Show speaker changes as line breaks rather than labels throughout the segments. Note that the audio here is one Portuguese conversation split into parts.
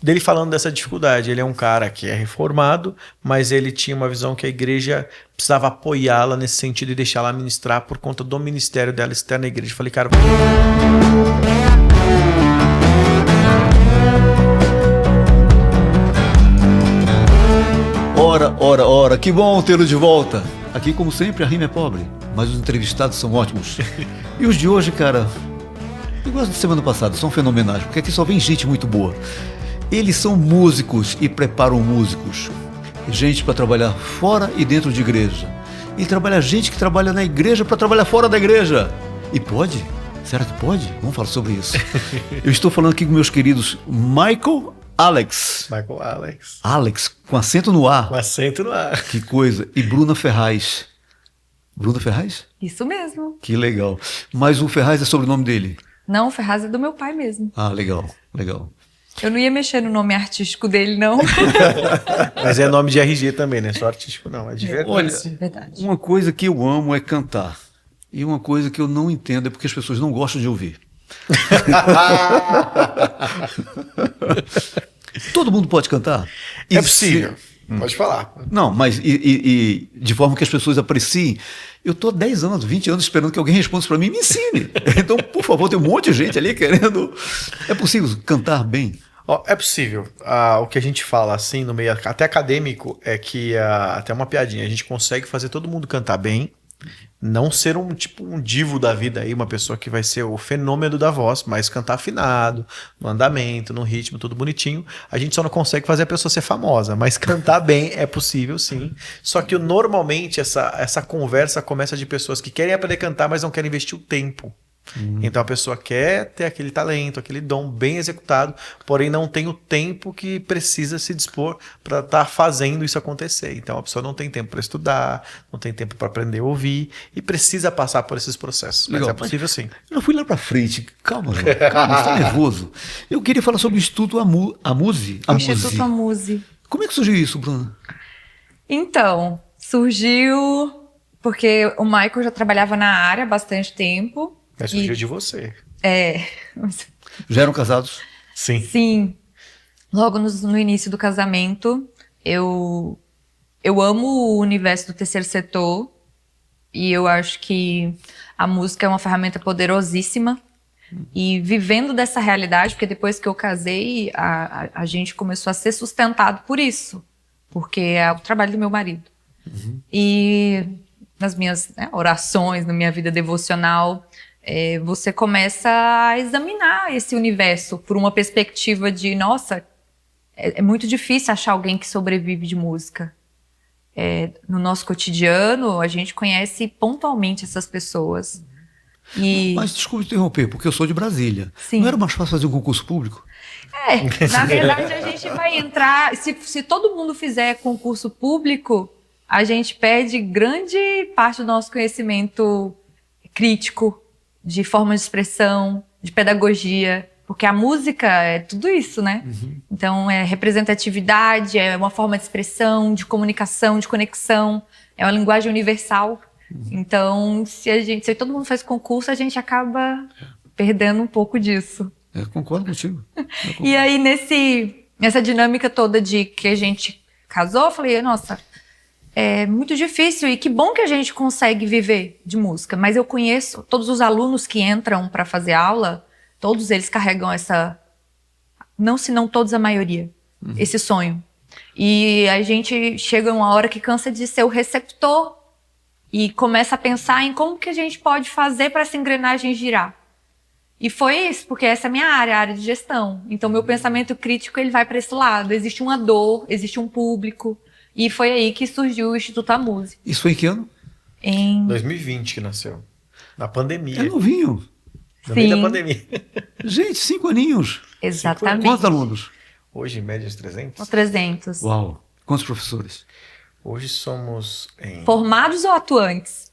dele falando dessa dificuldade. Ele é um cara que é reformado, mas ele tinha uma visão que a igreja precisava apoiá-la nesse sentido e deixá-la ministrar por conta do ministério dela externo à igreja. Eu falei, cara...
Ora, que bom tê-lo de volta. Aqui, como sempre, a rima é pobre, mas os entrevistados são ótimos. E os de hoje, cara, igual da semana passada, são fenomenais, porque aqui só vem gente muito boa. Eles são músicos e preparam músicos. Gente para trabalhar fora e dentro de igreja. E trabalha gente que trabalha na igreja para trabalhar fora da igreja. E pode? Será que pode? Vamos falar sobre isso. Eu estou falando aqui com meus queridos Michael Alex, com acento no A.
Com acento no A.
Que coisa. E Bruna Ferraz. Bruna Ferraz?
Isso mesmo.
Que legal. Mas o Ferraz é sobrenome dele?
Não, o Ferraz é do meu pai mesmo.
Ah, legal.
Eu não ia mexer no nome artístico dele, não.
Mas é nome de RG também, né? Só artístico não, é de verdade.
Olha,
Verdade.
uma coisa que eu amo é cantar. E uma coisa que eu não entendo é porque as pessoas não gostam de ouvir. Todo mundo pode cantar?
É possível. Pode falar.
Não, mas de forma que as pessoas apreciem. Eu estou há 10 anos, 20 anos esperando que alguém responda para mim e me ensine. Então, por favor, tem um monte de gente ali querendo... É possível cantar bem?
É possível. O que a gente fala assim no meio até acadêmico é que até uma piadinha, a gente consegue fazer todo mundo cantar bem, não ser um divo da vida aí, uma pessoa que vai ser o fenômeno da voz, mas cantar afinado, no andamento, no ritmo, tudo bonitinho. A gente só não consegue fazer a pessoa ser famosa, mas cantar bem é possível sim. Só que normalmente essa conversa começa de pessoas que querem aprender a cantar, mas não querem investir o tempo. Então a pessoa quer ter aquele talento, aquele dom bem executado, porém não tem o tempo que precisa se dispor para estar fazendo isso acontecer. Então a pessoa não tem tempo para estudar, não tem tempo para aprender a ouvir e precisa passar por esses processos. Mas
Legal,
é possível sim.
Eu não fui lá para frente. Calma, João. Calma, você está nervoso. Eu queria falar sobre o Instituto Amuse.
Instituto Amuse.
Como é que surgiu isso, Bruna?
Então, surgiu porque o Michael já trabalhava na área há bastante tempo.
Mas surgiu de você.
Já eram casados?
Sim.
Sim. Logo no início do casamento, eu amo o universo do terceiro setor e eu acho que a música é uma ferramenta poderosíssima. E vivendo dessa realidade, porque depois que eu casei, a gente começou a ser sustentado por isso, porque é o trabalho do meu marido. E nas minhas orações, na minha vida devocional, você começa a examinar esse universo por uma perspectiva de, nossa, é muito difícil achar alguém que sobrevive de música. No nosso cotidiano, a gente conhece pontualmente essas pessoas.
Mas desculpe interromper, porque eu sou de Brasília.
Sim.
Não era mais fácil fazer um concurso público?
Na verdade a gente vai entrar, se todo mundo fizer concurso público, a gente perde grande parte do nosso conhecimento crítico, de forma de expressão, de pedagogia, porque a música é tudo isso, né? Então é representatividade, é uma forma de expressão, de comunicação, de conexão, é uma linguagem universal. Então, se todo mundo faz concurso, a gente acaba perdendo um pouco disso.
Eu concordo contigo.
E aí, nessa dinâmica toda de que a gente casou, eu falei, nossa, é muito difícil e que bom que a gente consegue viver de música. Mas eu conheço todos os alunos que entram para fazer aula, todos eles carregam se não todos, a maioria, esse sonho. E a gente chega uma hora que cansa de ser o receptor e começa a pensar em como que a gente pode fazer para essa engrenagem girar. E foi isso, porque essa é a minha área, a área de gestão. Então, meu pensamento crítico ele vai para esse lado. Existe uma dor, existe um público. E foi aí que surgiu o Instituto Amuse.
Isso foi em que ano?
Em
2020 que nasceu. Na pandemia.
É novinho.
No meio da pandemia.
Gente, 5 aninhos.
Exatamente.
Quantos alunos?
Hoje, em média, uns 300.
Uns 300.
Uau. Quantos professores?
Hoje somos em...
Formados ou atuantes?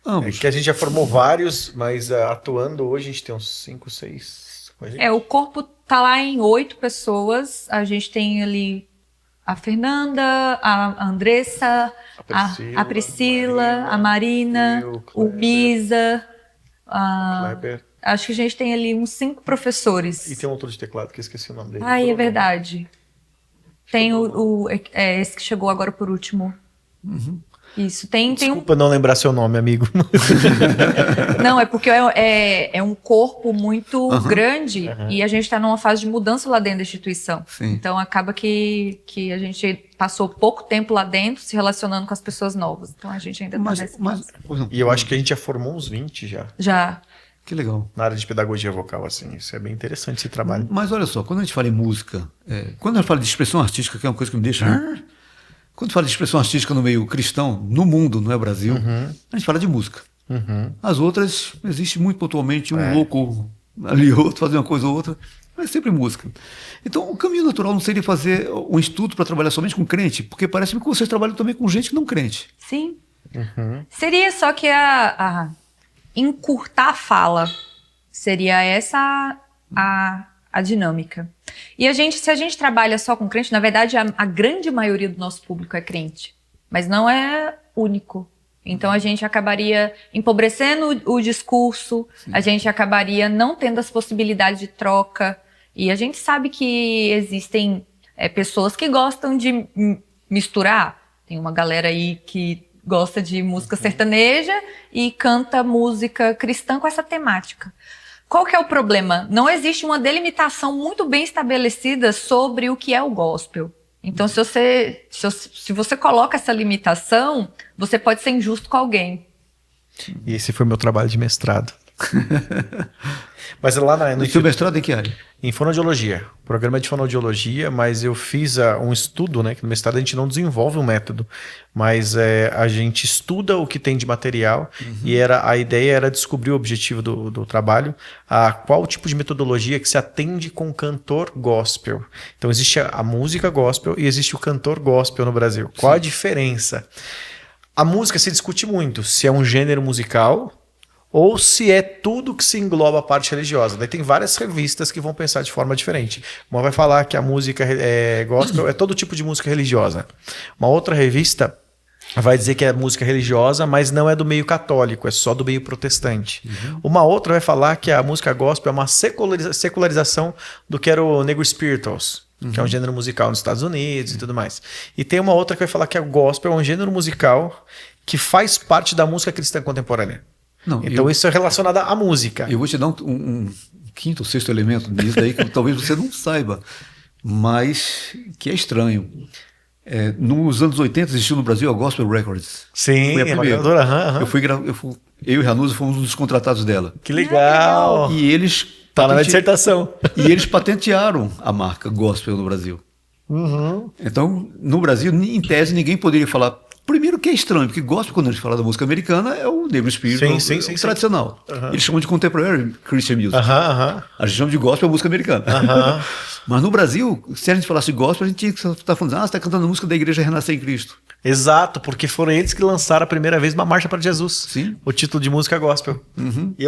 Ambos.
que a gente já formou vários, mas atuando hoje a gente tem uns 5, 6.
O corpo tá lá em 8 pessoas. A gente tem ali a Fernanda, a Andressa, a Priscila, a Marina, o Bisa, Acho que a gente tem ali uns 5 professores.
E tem um autor de teclado que eu esqueci o nome dele.
Ai, é verdade. Tem esse que chegou agora por último. Isso, tem um...
Desculpa não lembrar seu nome, amigo.
Não, é porque é um corpo muito grande e a gente está numa fase de mudança lá dentro da instituição.
Sim.
Então acaba que a gente passou pouco tempo lá dentro se relacionando com as pessoas novas. Então a gente ainda está nessa fase.
E eu acho que a gente já formou uns 20 já.
Já.
Que legal.
Na área de pedagogia vocal, assim. Isso é bem interessante, esse trabalho.
Mas olha só, quando a gente fala em música, quando a gente fala de expressão artística, que é uma coisa que me deixa... Quando fala de expressão artística no meio cristão, no mundo, não é Brasil, a gente fala de música. As outras, existe muito pontualmente um louco ali, outro, fazer uma coisa ou outra, mas é sempre música. Então, o caminho natural não seria fazer um estudo para trabalhar somente com crente, porque parece-me que vocês trabalham também com gente que não crente.
Sim. Seria só que encurtar a fala. Seria essa a dinâmica. E se a gente trabalha só com crente, na verdade a grande maioria do nosso público é crente, mas não é único. Então a gente acabaria empobrecendo o discurso, a gente acabaria não tendo as possibilidades de troca, e a gente sabe que existem pessoas que gostam de misturar. Tem uma galera aí que gosta de música sertaneja e canta música cristã com essa temática. Qual que é o problema? Não existe uma delimitação muito bem estabelecida sobre o que é o gospel. Então, se você coloca essa limitação, você pode ser injusto com alguém.
E esse foi meu trabalho de mestrado. Mas lá no
seu mestrado em que área?
Em fonoaudiologia. O programa é de fonoaudiologia, mas eu fiz um estudo, né? Que no mestrado a gente não desenvolve um método, mas a gente estuda o que tem de material e a ideia era descobrir o objetivo do trabalho, qual tipo de metodologia que se atende com o cantor gospel. Então existe a música gospel e existe o cantor gospel no Brasil. Qual a diferença? A música se discute muito se é um gênero musical ou se é tudo que se engloba a parte religiosa. Daí tem várias revistas que vão pensar de forma diferente. Uma vai falar que a música gospel é todo tipo de música religiosa. Uma outra revista vai dizer que é música religiosa, mas não é do meio católico, é só do meio protestante. Uma outra vai falar que a música gospel é uma secularização do que era o Negro Spirituals, que é um gênero musical nos Estados Unidos e tudo mais. E tem uma outra que vai falar que o gospel é um gênero musical que faz parte da música cristã contemporânea.
Não,
então isso é relacionado à música.
Eu vou te dar um quinto ou sexto elemento nisso daí que talvez você não saiba, mas que é estranho. Nos anos 80 existiu no Brasil a Gospel Records.
Sim,
foi a primeira.
Eu
Eu e Ranuza fomos um dos contratados dela.
Que legal!
E eles...
Tá na minha dissertação.
E eles patentearam a marca Gospel no Brasil. Então, no Brasil, em tese, ninguém poderia falar... Primeiro que é estranho, porque gospel, quando a gente fala da música americana, é o Negro Spiritual,
sim,
tradicional. Eles chamam de Contemporary Christian Music. A gente chama de gospel a música americana. Mas no Brasil, se a gente falasse de gospel, a gente tinha que estar falando, você está cantando a música da Igreja Renascer em Cristo.
Exato, porque foram eles que lançaram a primeira vez uma marcha para Jesus.
Sim.
O título de música gospel.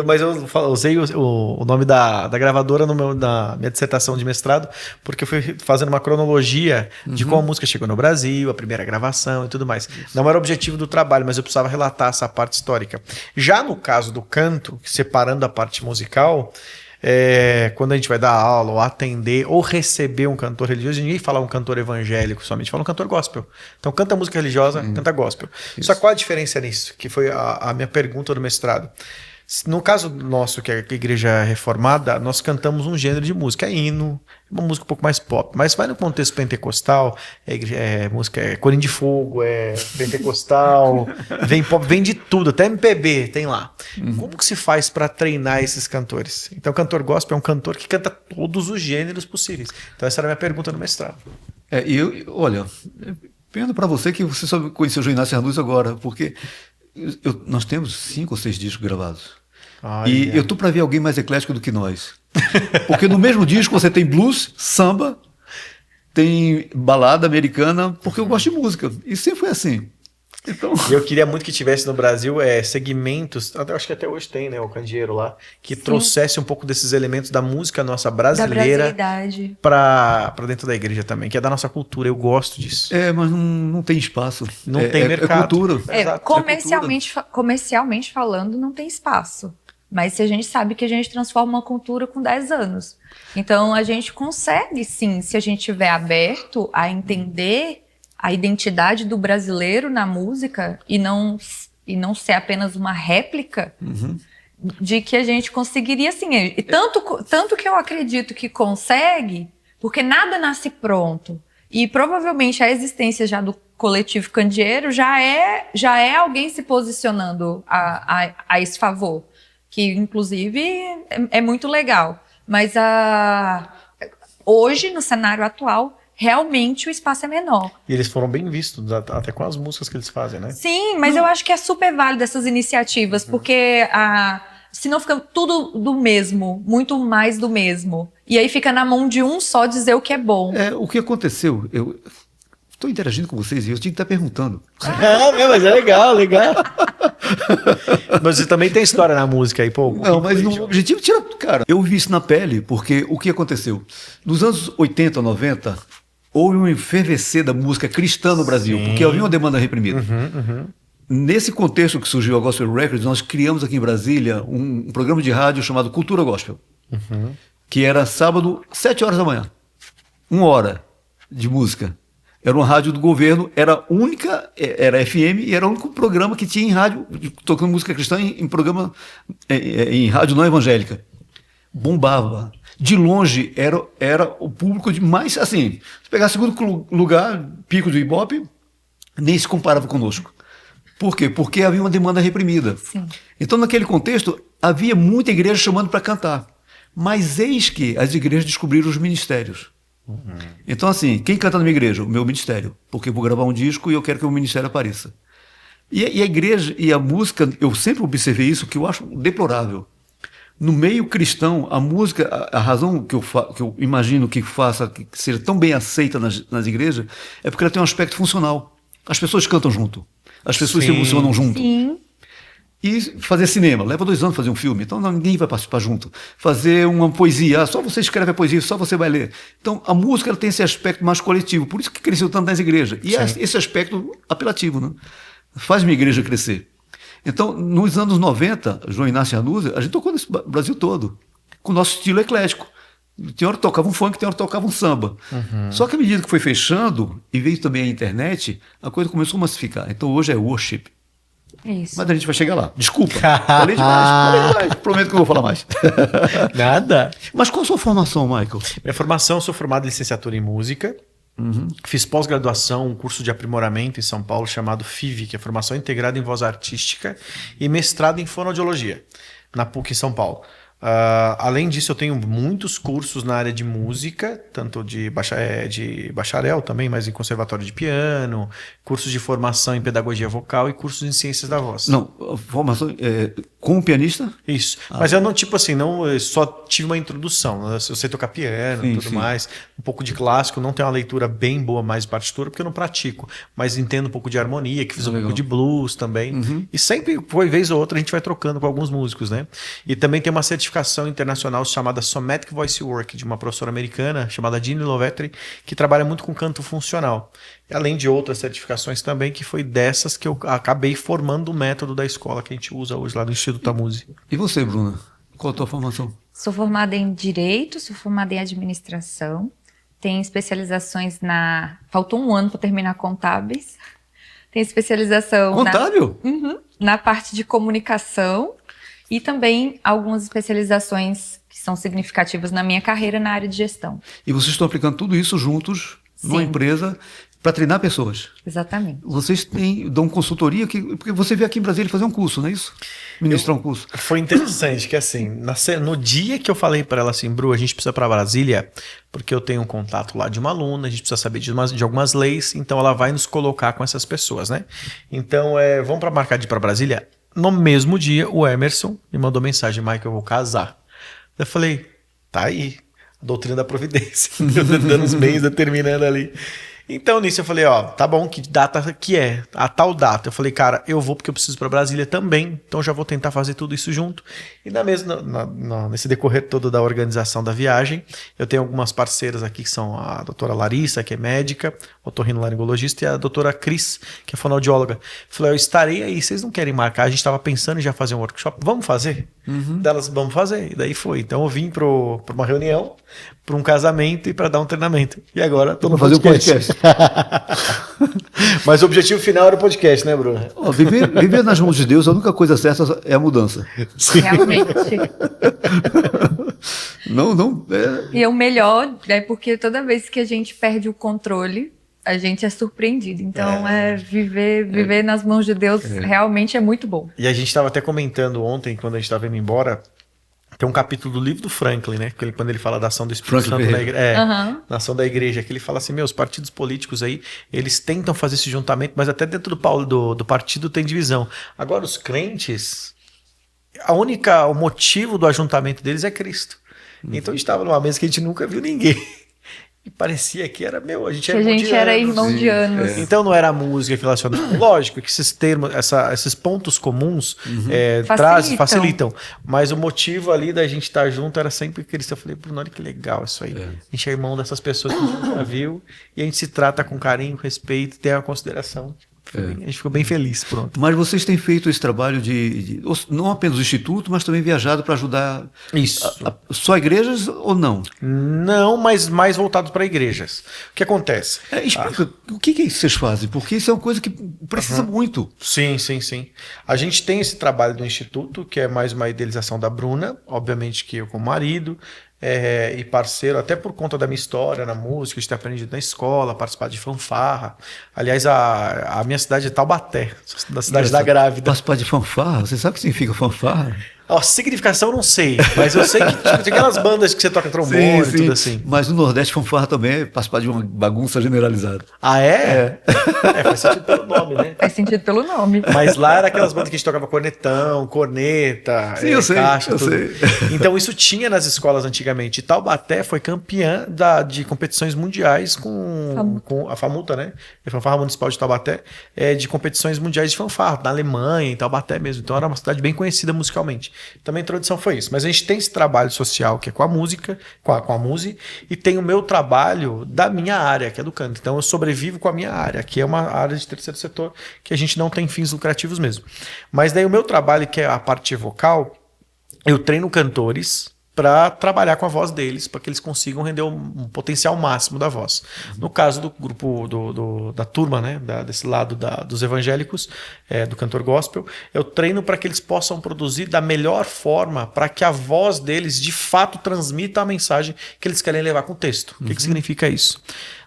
Mas eu usei o nome da gravadora na minha dissertação de mestrado, porque eu fui fazendo uma cronologia de como a música chegou no Brasil, a primeira gravação e tudo mais. Não era o objetivo do trabalho, mas eu precisava relatar essa parte histórica. Já no caso do canto, separando a parte musical, quando a gente vai dar aula, ou atender, ou receber um cantor religioso, ninguém fala um cantor evangélico somente, fala um cantor gospel. Então canta música religiosa, canta gospel. Só qual a diferença nisso? Que foi a minha pergunta do mestrado. No caso nosso, que é a igreja reformada, nós cantamos um gênero de música, hino, uma música um pouco mais pop, mas vai no contexto pentecostal, música corinho de fogo, pentecostal, vem pop, vem de tudo, até MPB tem lá. Como que se faz para treinar esses cantores? Então o cantor gospel é um cantor que canta todos os gêneros possíveis. Então essa era a minha pergunta no mestrado.
Olha, pena para você que você só conheceu o João Inácio Ranuza agora, porque nós temos 5 ou 6 discos gravados. E eu tô para ver alguém mais eclético do que nós. Porque no mesmo disco você tem blues, samba, tem balada americana, porque eu gosto de música. E sempre foi assim. Então... Eu
queria muito que tivesse no Brasil segmentos, acho que até hoje tem, né, o Candeeiro lá, que trouxesse um pouco desses elementos da música nossa brasileira para dentro da igreja também, que é da nossa cultura. Eu gosto disso.
Mas não tem espaço.
Não tem mercado.
É cultura.
Comercialmente falando, não tem espaço. Mas se a gente sabe que a gente transforma uma cultura com 10 anos. Então, a gente consegue, sim, se a gente estiver aberto a entender a identidade do brasileiro na música e não ser apenas uma réplica, de que a gente conseguiria, sim. E tanto que eu acredito que consegue, porque nada nasce pronto. E provavelmente a existência já do coletivo candeeiro já é alguém se posicionando a esse favor. Que, inclusive, é muito legal. Mas hoje, no cenário atual, realmente o espaço é menor.
E eles foram bem vistos, até com as músicas que eles fazem, né?
Sim, mas eu acho que é super válido essas iniciativas, porque senão fica tudo do mesmo, muito mais do mesmo. E aí fica na mão de um só dizer o que é bom.
O que aconteceu, eu estou interagindo com vocês e eu tinha que estar perguntando.
Mas é legal. Mas você também tem história na música aí, pô.
Não, mas o objetivo é tirar. Cara, eu vi isso na pele, porque o que aconteceu? Nos anos 80, 90, houve um efervescer da música cristã no Brasil, porque havia uma demanda reprimida. Nesse contexto que surgiu a Gospel Records, nós criamos aqui em Brasília um programa de rádio chamado Cultura Gospel, que era sábado, 7 horas da manhã. 1 hora de música. Era uma rádio do governo, era única, era FM, e era o único programa que tinha em rádio, tocando música cristã em programa, em rádio não evangélica. Bombava. De longe, era o público de mais, assim, se pegar segundo lugar, pico do Ibope, nem se comparava conosco. Por quê? Porque havia uma demanda reprimida.
Sim.
Então, naquele contexto, havia muita igreja chamando para cantar. Mas eis que as igrejas descobriram os ministérios. Então, assim, quem canta na minha igreja? O meu ministério. Porque eu vou gravar um disco e eu quero que o meu ministério apareça. E a igreja e a música, eu sempre observei isso, que eu acho deplorável. No meio cristão, a música, a razão que eu imagino que faça, que seja tão bem aceita nas igrejas, é porque ela tem um aspecto funcional. As pessoas cantam junto. As pessoas se emocionam junto.
Sim.
E fazer cinema, leva 2 anos fazer um filme, então ninguém vai participar junto. Fazer uma poesia, só você escreve a poesia, só você vai ler. Então a música ela tem esse aspecto mais coletivo, por isso que cresceu tanto nas igrejas. E esse aspecto apelativo, né? Faz minha igreja crescer. Então, nos anos 90, João Inácio Arnuzzi, a gente tocou nesse Brasil todo, com o nosso estilo eclético. Tem hora que tocava um funk, tem hora que tocava um samba. Só que à medida que foi fechando, e veio também a internet, a coisa começou a massificar. Então hoje é worship.
Isso.
Mas a gente vai chegar lá. Desculpa. Falei demais. Prometo que eu vou falar mais.
Nada.
Mas qual a sua formação, Michael?
Minha formação, eu sou formado em licenciatura em música. Fiz pós-graduação, um curso de aprimoramento em São Paulo chamado FIV, que é Formação Integrada em Voz Artística, e mestrado em Fonoaudiologia, na PUC em São Paulo. Além disso, eu tenho muitos cursos na área de música, tanto de bacharel também, mas em conservatório de piano, cursos de formação em pedagogia vocal e cursos em ciências da voz.
Não, formação como pianista?
Isso. Mas eu não, tipo assim, eu só tive uma introdução. Eu sei tocar piano e tudo mais, um pouco de clássico, não tenho uma leitura bem boa mais de partitura, porque eu não pratico, mas entendo um pouco de harmonia, que fiz um pouco de blues também. E sempre, por vez ou outra, a gente vai trocando com alguns músicos, né? E também tem uma certificação internacional chamada Somatic Voice Work, de uma professora americana chamada Jeanne Lovetri, que trabalha muito com canto funcional. Além de outras certificações também, que foi dessas que eu acabei formando o método da escola que a gente usa hoje lá no Instituto Tamuzi.
E você, Bruna? Qual a tua formação?
Sou formada em Direito, sou formada em Administração, tenho especializações Faltou 1 ano para terminar contábeis. Tenho especialização
Contábil?
Na parte de comunicação e também algumas especializações que são significativas na minha carreira na área de gestão.
E vocês estão aplicando tudo isso juntos numa empresa para treinar pessoas.
Exatamente.
Vocês dão consultoria, porque você veio aqui em Brasília fazer um curso, não é isso? Ministrar um curso.
Foi interessante que assim, no dia que eu falei para ela assim, Bru, a gente precisa para Brasília, porque eu tenho um contato lá de uma aluna, a gente precisa saber de algumas leis, então ela vai nos colocar com essas pessoas, né? Então, vamos para marcar de ir para Brasília? No mesmo dia, o Emerson me mandou mensagem, Michael, eu vou casar. Eu falei, tá aí, a doutrina da providência, dando os meios, determinando ali. Então, nisso eu falei, ó, tá bom, que data que é? A tal data. Eu falei, cara, eu vou porque eu preciso para Brasília também, então já vou tentar fazer tudo isso junto. E nesse decorrer todo da organização da viagem, eu tenho algumas parceiras aqui que são a doutora Larissa, que é médica, otorrinolaringologista, e a doutora Cris, que é fonoaudióloga. Eu falei, eu estarei aí, vocês não querem marcar? A gente estava pensando em já fazer um workshop, vamos fazer? Delas, vamos fazer. E daí foi. Então eu vim para uma reunião, para um casamento e para dar um treinamento. E agora tô no
fazer o podcast.
Mas o objetivo final era o podcast, né, Bruno?
Ó, viver nas mãos de Deus, a única coisa certa é a mudança.
Realmente.
Não.
E o melhor é porque toda vez que a gente perde o controle, a gente é surpreendido. Então, viver nas mãos de Deus realmente é muito bom.
E a gente estava até comentando ontem, quando a gente estava indo embora, tem um capítulo do livro do Franklin, né? Quando ele fala da ação do Espírito Santo na igreja, na ação da igreja, que ele fala assim, os partidos políticos aí, eles tentam fazer esse juntamento, mas até dentro do partido tem divisão. Agora, os crentes, o motivo do ajuntamento deles é Cristo. Então a gente estava numa mesa que a gente nunca viu ninguém. E parecia que era a gente
era irmão de anos.
Então não era a música que relacionava. Lógico que esses termos, esses pontos comuns facilitam. Mas o motivo ali da gente estar junto era sempre Cristo. Eu falei, Bruno, olha que legal isso aí. A gente é irmão dessas pessoas que a gente nunca viu e a gente se trata com carinho, respeito, tem a consideração. A gente ficou bem feliz, pronto.
Mas vocês têm feito esse trabalho de não apenas o Instituto, mas também viajado para ajudar só igrejas ou não?
Não, mas mais voltado para igrejas. O que acontece?
Explica, o que é isso que vocês fazem? Porque isso é uma coisa que precisa muito.
Sim. A gente tem esse trabalho do Instituto, que é mais uma idealização da Bruna, obviamente que eu como marido, e parceiro, até por conta da minha história na música, de ter aprendido na escola, participar de fanfarra. Aliás, a minha cidade é Taubaté, da cidade da grávida.
Participar de fanfarra? Você sabe o que significa fanfarra?
A significação eu não sei, mas eu sei que tem aquelas bandas que você toca trombone e tudo assim.
Mas no Nordeste, fanfarra também é participar de uma bagunça generalizada.
Ah, é? Faz sentido pelo nome, né?
Faz sentido pelo nome.
Mas lá era aquelas bandas que a gente tocava cornetão, corneta, caixa,
eu
tudo.
sei.
Então isso tinha nas escolas antigamente. E Taubaté foi campeã de competições mundiais com a FAMUTA, né? A Fanfarra Municipal de Taubaté, de competições mundiais de fanfarra, na Alemanha, em Taubaté mesmo. Então era uma cidade bem conhecida musicalmente. Também a introdução foi isso. Mas a gente tem esse trabalho social que é com a música, com a Muse, e tem o meu trabalho da minha área, que é do canto. Então eu sobrevivo com a minha área, que é uma área de terceiro setor, que a gente não tem fins lucrativos mesmo. Mas daí o meu trabalho, que é a parte vocal, eu treino cantores para trabalhar com a voz deles, para que eles consigam render um potencial máximo da voz. No caso do grupo, da turma, né, desse lado dos evangélicos, do cantor gospel, eu treino para que eles possam produzir da melhor forma, para que a voz deles, de fato, transmita a mensagem que eles querem levar com o texto. O que significa isso?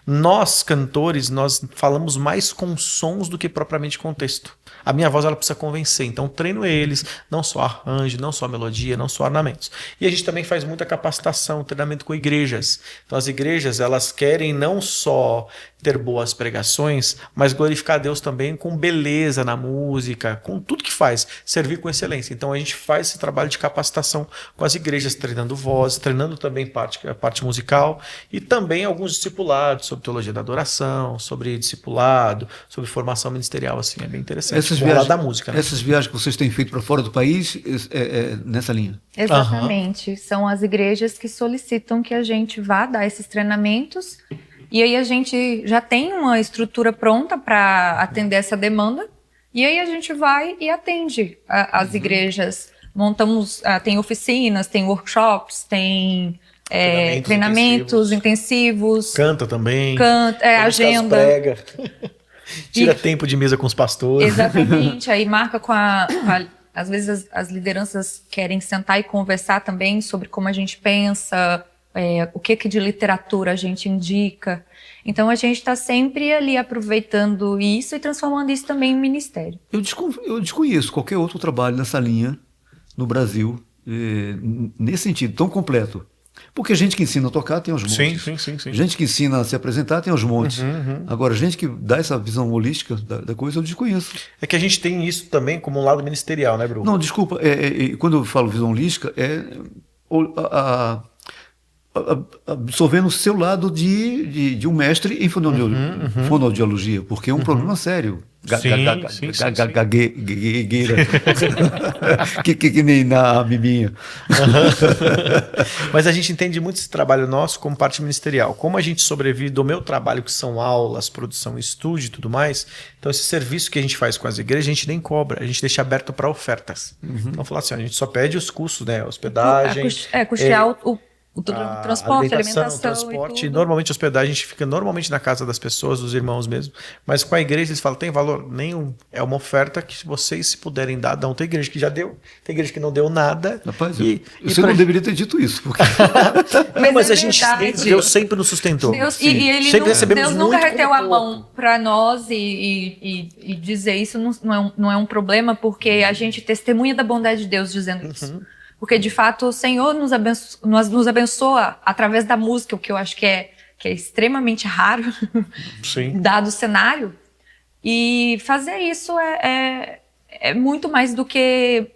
Nós, cantores, nós falamos mais com sons do que propriamente com texto. A minha voz ela precisa convencer, então treino eles, não só arranjo, não só melodia, não só ornamentos. E a gente também faz muita capacitação, treinamento com igrejas. Então as igrejas elas querem não só ter boas pregações, mas glorificar a Deus também com beleza na música, com tudo que faz, servir com excelência. Então a gente faz esse trabalho de capacitação com as igrejas, treinando voz, treinando também a parte musical e também alguns discipulados sobre teologia da adoração, sobre discipulado, sobre formação ministerial, assim, é bem interessante.
Essas viagens,
da música, né?
Essas viagens que vocês têm feito para fora do país, nessa linha?
Exatamente. São as igrejas que solicitam que a gente vá dar esses treinamentos. E aí a gente já tem uma estrutura pronta para atender essa demanda. E aí a gente vai e atende as igrejas. Montamos, tem oficinas, tem workshops, tem treinamentos intensivos.
Canta também.
Agenda.
Prega. Tira tempo de mesa com os pastores.
Exatamente. Aí marca às vezes as lideranças querem sentar e conversar também sobre como a gente pensa, o que de literatura a gente indica. Então a gente está sempre ali aproveitando isso e transformando isso também em ministério.
Eu desconheço qualquer outro trabalho nessa linha no Brasil, nesse sentido, tão completo. Porque gente que ensina a tocar tem os montes.
Sim.
Gente que ensina a se apresentar tem os montes. Agora, gente que dá essa visão holística da coisa, eu desconheço.
É que a gente tem isso também como um lado ministerial, né, Bruno?
Não, desculpa. Quando eu falo visão holística, absorvendo o seu lado de um mestre em fonoaudiologia, porque é um problema sério. Gagueira. que nem na miminha.
Mas a gente entende muito esse trabalho nosso como parte ministerial. Como a gente sobrevive do meu trabalho, que são aulas, produção, estúdio e tudo mais, então esse serviço que a gente faz com as igrejas, a gente nem cobra, a gente deixa aberto para ofertas. Então, falar assim, a gente só pede os custos, né? Hospedagem.
Custear o transporte, alimentação
transporte.
e tudo.
Normalmente, hospedagem, a gente fica normalmente na casa das pessoas, dos irmãos mesmo. Mas com a igreja, eles falam, tem valor nenhum. É uma oferta que vocês, se puderem dar, dão. Tem igreja que já deu, tem igreja que não deu nada.
Rapaz, você não deveria ter dito isso. Porque...
mas a gente, Deus sempre nos sustentou.
Deus, e ele
sempre
Deus nunca reteu a mão para nós e dizer isso não é um problema, porque a gente testemunha da bondade de Deus dizendo isso. Porque, de fato, o Senhor nos abençoa através da música, o que eu acho que é extremamente raro, dado o cenário. E fazer isso é muito mais do que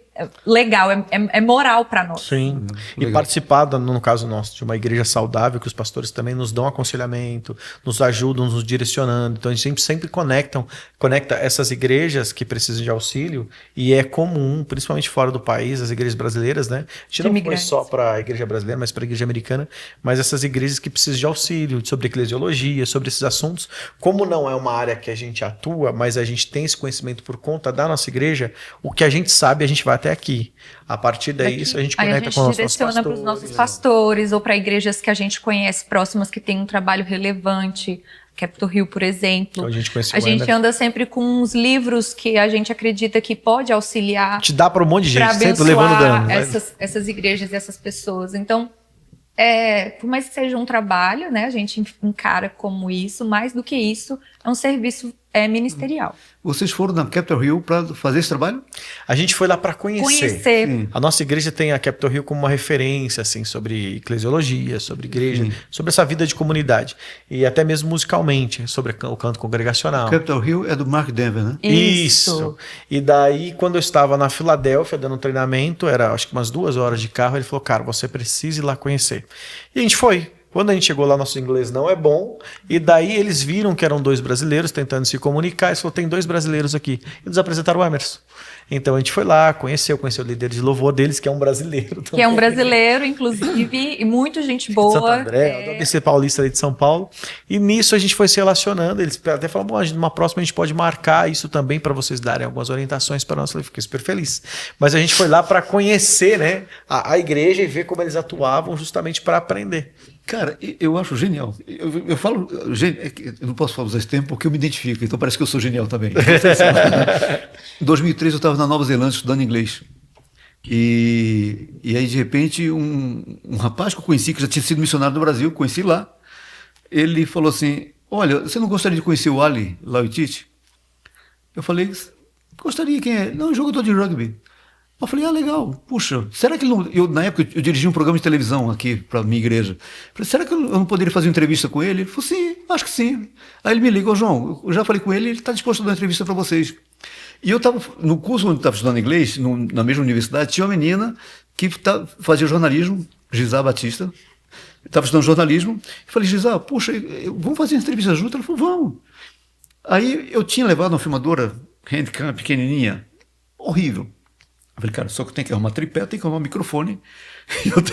legal, é moral para nós.
Sim. E participar, no caso nosso, de uma igreja saudável, que os pastores também nos dão aconselhamento, nos ajudam, nos direcionando. Então a gente sempre conecta essas igrejas que precisam de auxílio, e é comum, principalmente fora do país, as igrejas brasileiras, né? A gente não foi só para a igreja brasileira, mas para a igreja americana, mas essas igrejas que precisam de auxílio, sobre eclesiologia, sobre esses assuntos. Como não é uma área que a gente atua, mas a gente tem esse conhecimento por conta da nossa igreja, o que a gente sabe, a gente vai até aqui. A partir daí, isso a gente conecta com os nossos pastores. A gente direciona para os nossos pastores ou para igrejas que a gente conhece próximas que têm um trabalho relevante. Capitol Hill, por exemplo. A gente anda sempre com uns livros que a gente acredita que pode auxiliar. Te dá para um monte de gente, sempre levando dano. Essas igrejas e essas pessoas. Então, por mais que seja um trabalho, né, a gente encara como isso, mais do que isso, é um serviço ministerial.
Vocês foram na Capitol Hill para fazer esse trabalho? A gente foi lá para conhecer. A nossa igreja tem a Capitol Hill como uma referência assim, sobre eclesiologia, sobre igreja, sobre essa vida de comunidade. E até mesmo musicalmente, sobre o canto congregacional. Capitol Hill é do Mark Denver, né? Isso. E daí, quando eu estava na Filadélfia dando um treinamento, era acho que umas 2 horas de carro, ele falou, cara, você precisa ir lá conhecer. E a gente foi. Quando a gente chegou lá, nosso inglês não é bom, e daí eles viram que eram 2 brasileiros tentando se comunicar, eles falaram, tem 2 brasileiros aqui, e nos apresentaram o Emerson. Então a gente foi lá, conheceu o líder de louvor deles, que é um brasileiro também. Que é um brasileiro, inclusive, e muita gente boa. Santo André, do ABC Paulista ali de São Paulo. E nisso a gente foi se relacionando, eles até falaram, bom, numa próxima a gente pode marcar isso também para vocês darem algumas orientações para nós. Eu fiquei super feliz. Mas a gente foi lá para conhecer, né, a igreja e ver como eles atuavam justamente para aprender. Cara, eu acho genial. Eu falo, eu não posso usar esse termo porque eu me identifico, então parece que eu sou genial também. Em 2003 eu estava na Nova Zelândia estudando inglês. E aí, de repente, um rapaz que eu conheci, que já tinha sido missionário no Brasil, conheci lá, ele falou assim, olha, você não gostaria de conhecer o Ali Lauitite? Eu falei, gostaria, quem é? Não, um jogador de rugby. Eu falei, legal, puxa, será que ele não... Na época eu dirigi um programa de televisão aqui para a minha igreja. Eu falei, será que eu não poderia fazer uma entrevista com ele? Ele falou, sim, acho que sim. Aí ele me ligou, João, eu já falei com ele, ele está disposto a dar uma entrevista para vocês. E eu estava, no curso onde eu estava estudando inglês, na mesma universidade, tinha uma menina que fazia jornalismo, Gisá Batista, estava estudando jornalismo. Eu falei, Gisá, puxa, vamos fazer uma entrevista junto? Ela falou, vamos. Aí eu tinha levado uma filmadora handcam pequenininha, horrível. Eu falei, cara, só que eu tenho que arrumar tripé, eu tenho que arrumar microfone, eu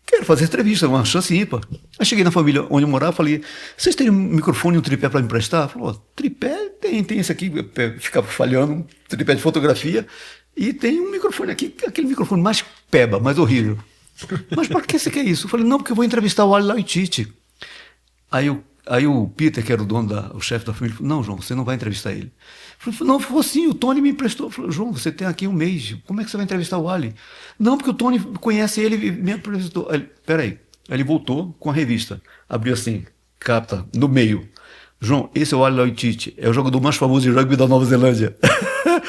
quero fazer entrevista, uma chance ímpar. Aí cheguei na família onde eu morava, falei, vocês têm um microfone e um tripé para me emprestar? Falou, tripé tem esse aqui, ficava falhando, tripé de fotografia, e tem um microfone aqui, aquele microfone mais peba, mais horrível. Mas para que você quer isso? Eu falei, não, porque eu vou entrevistar o Ali Lauitite. Aí o Peter, que era o chefe da família, falou, não, João, você não vai entrevistar ele. Eu falei, não, falou assim, o Tony me emprestou. Eu falei, João, você tem aqui um mês, como é que você vai entrevistar o Ali? Não, porque o Tony conhece ele e me apresentou. Peraí, aí ele voltou com a revista, abriu assim, capta, no meio. João, esse é o Ali Lauitite, é o jogador mais famoso de rugby da Nova Zelândia. Eu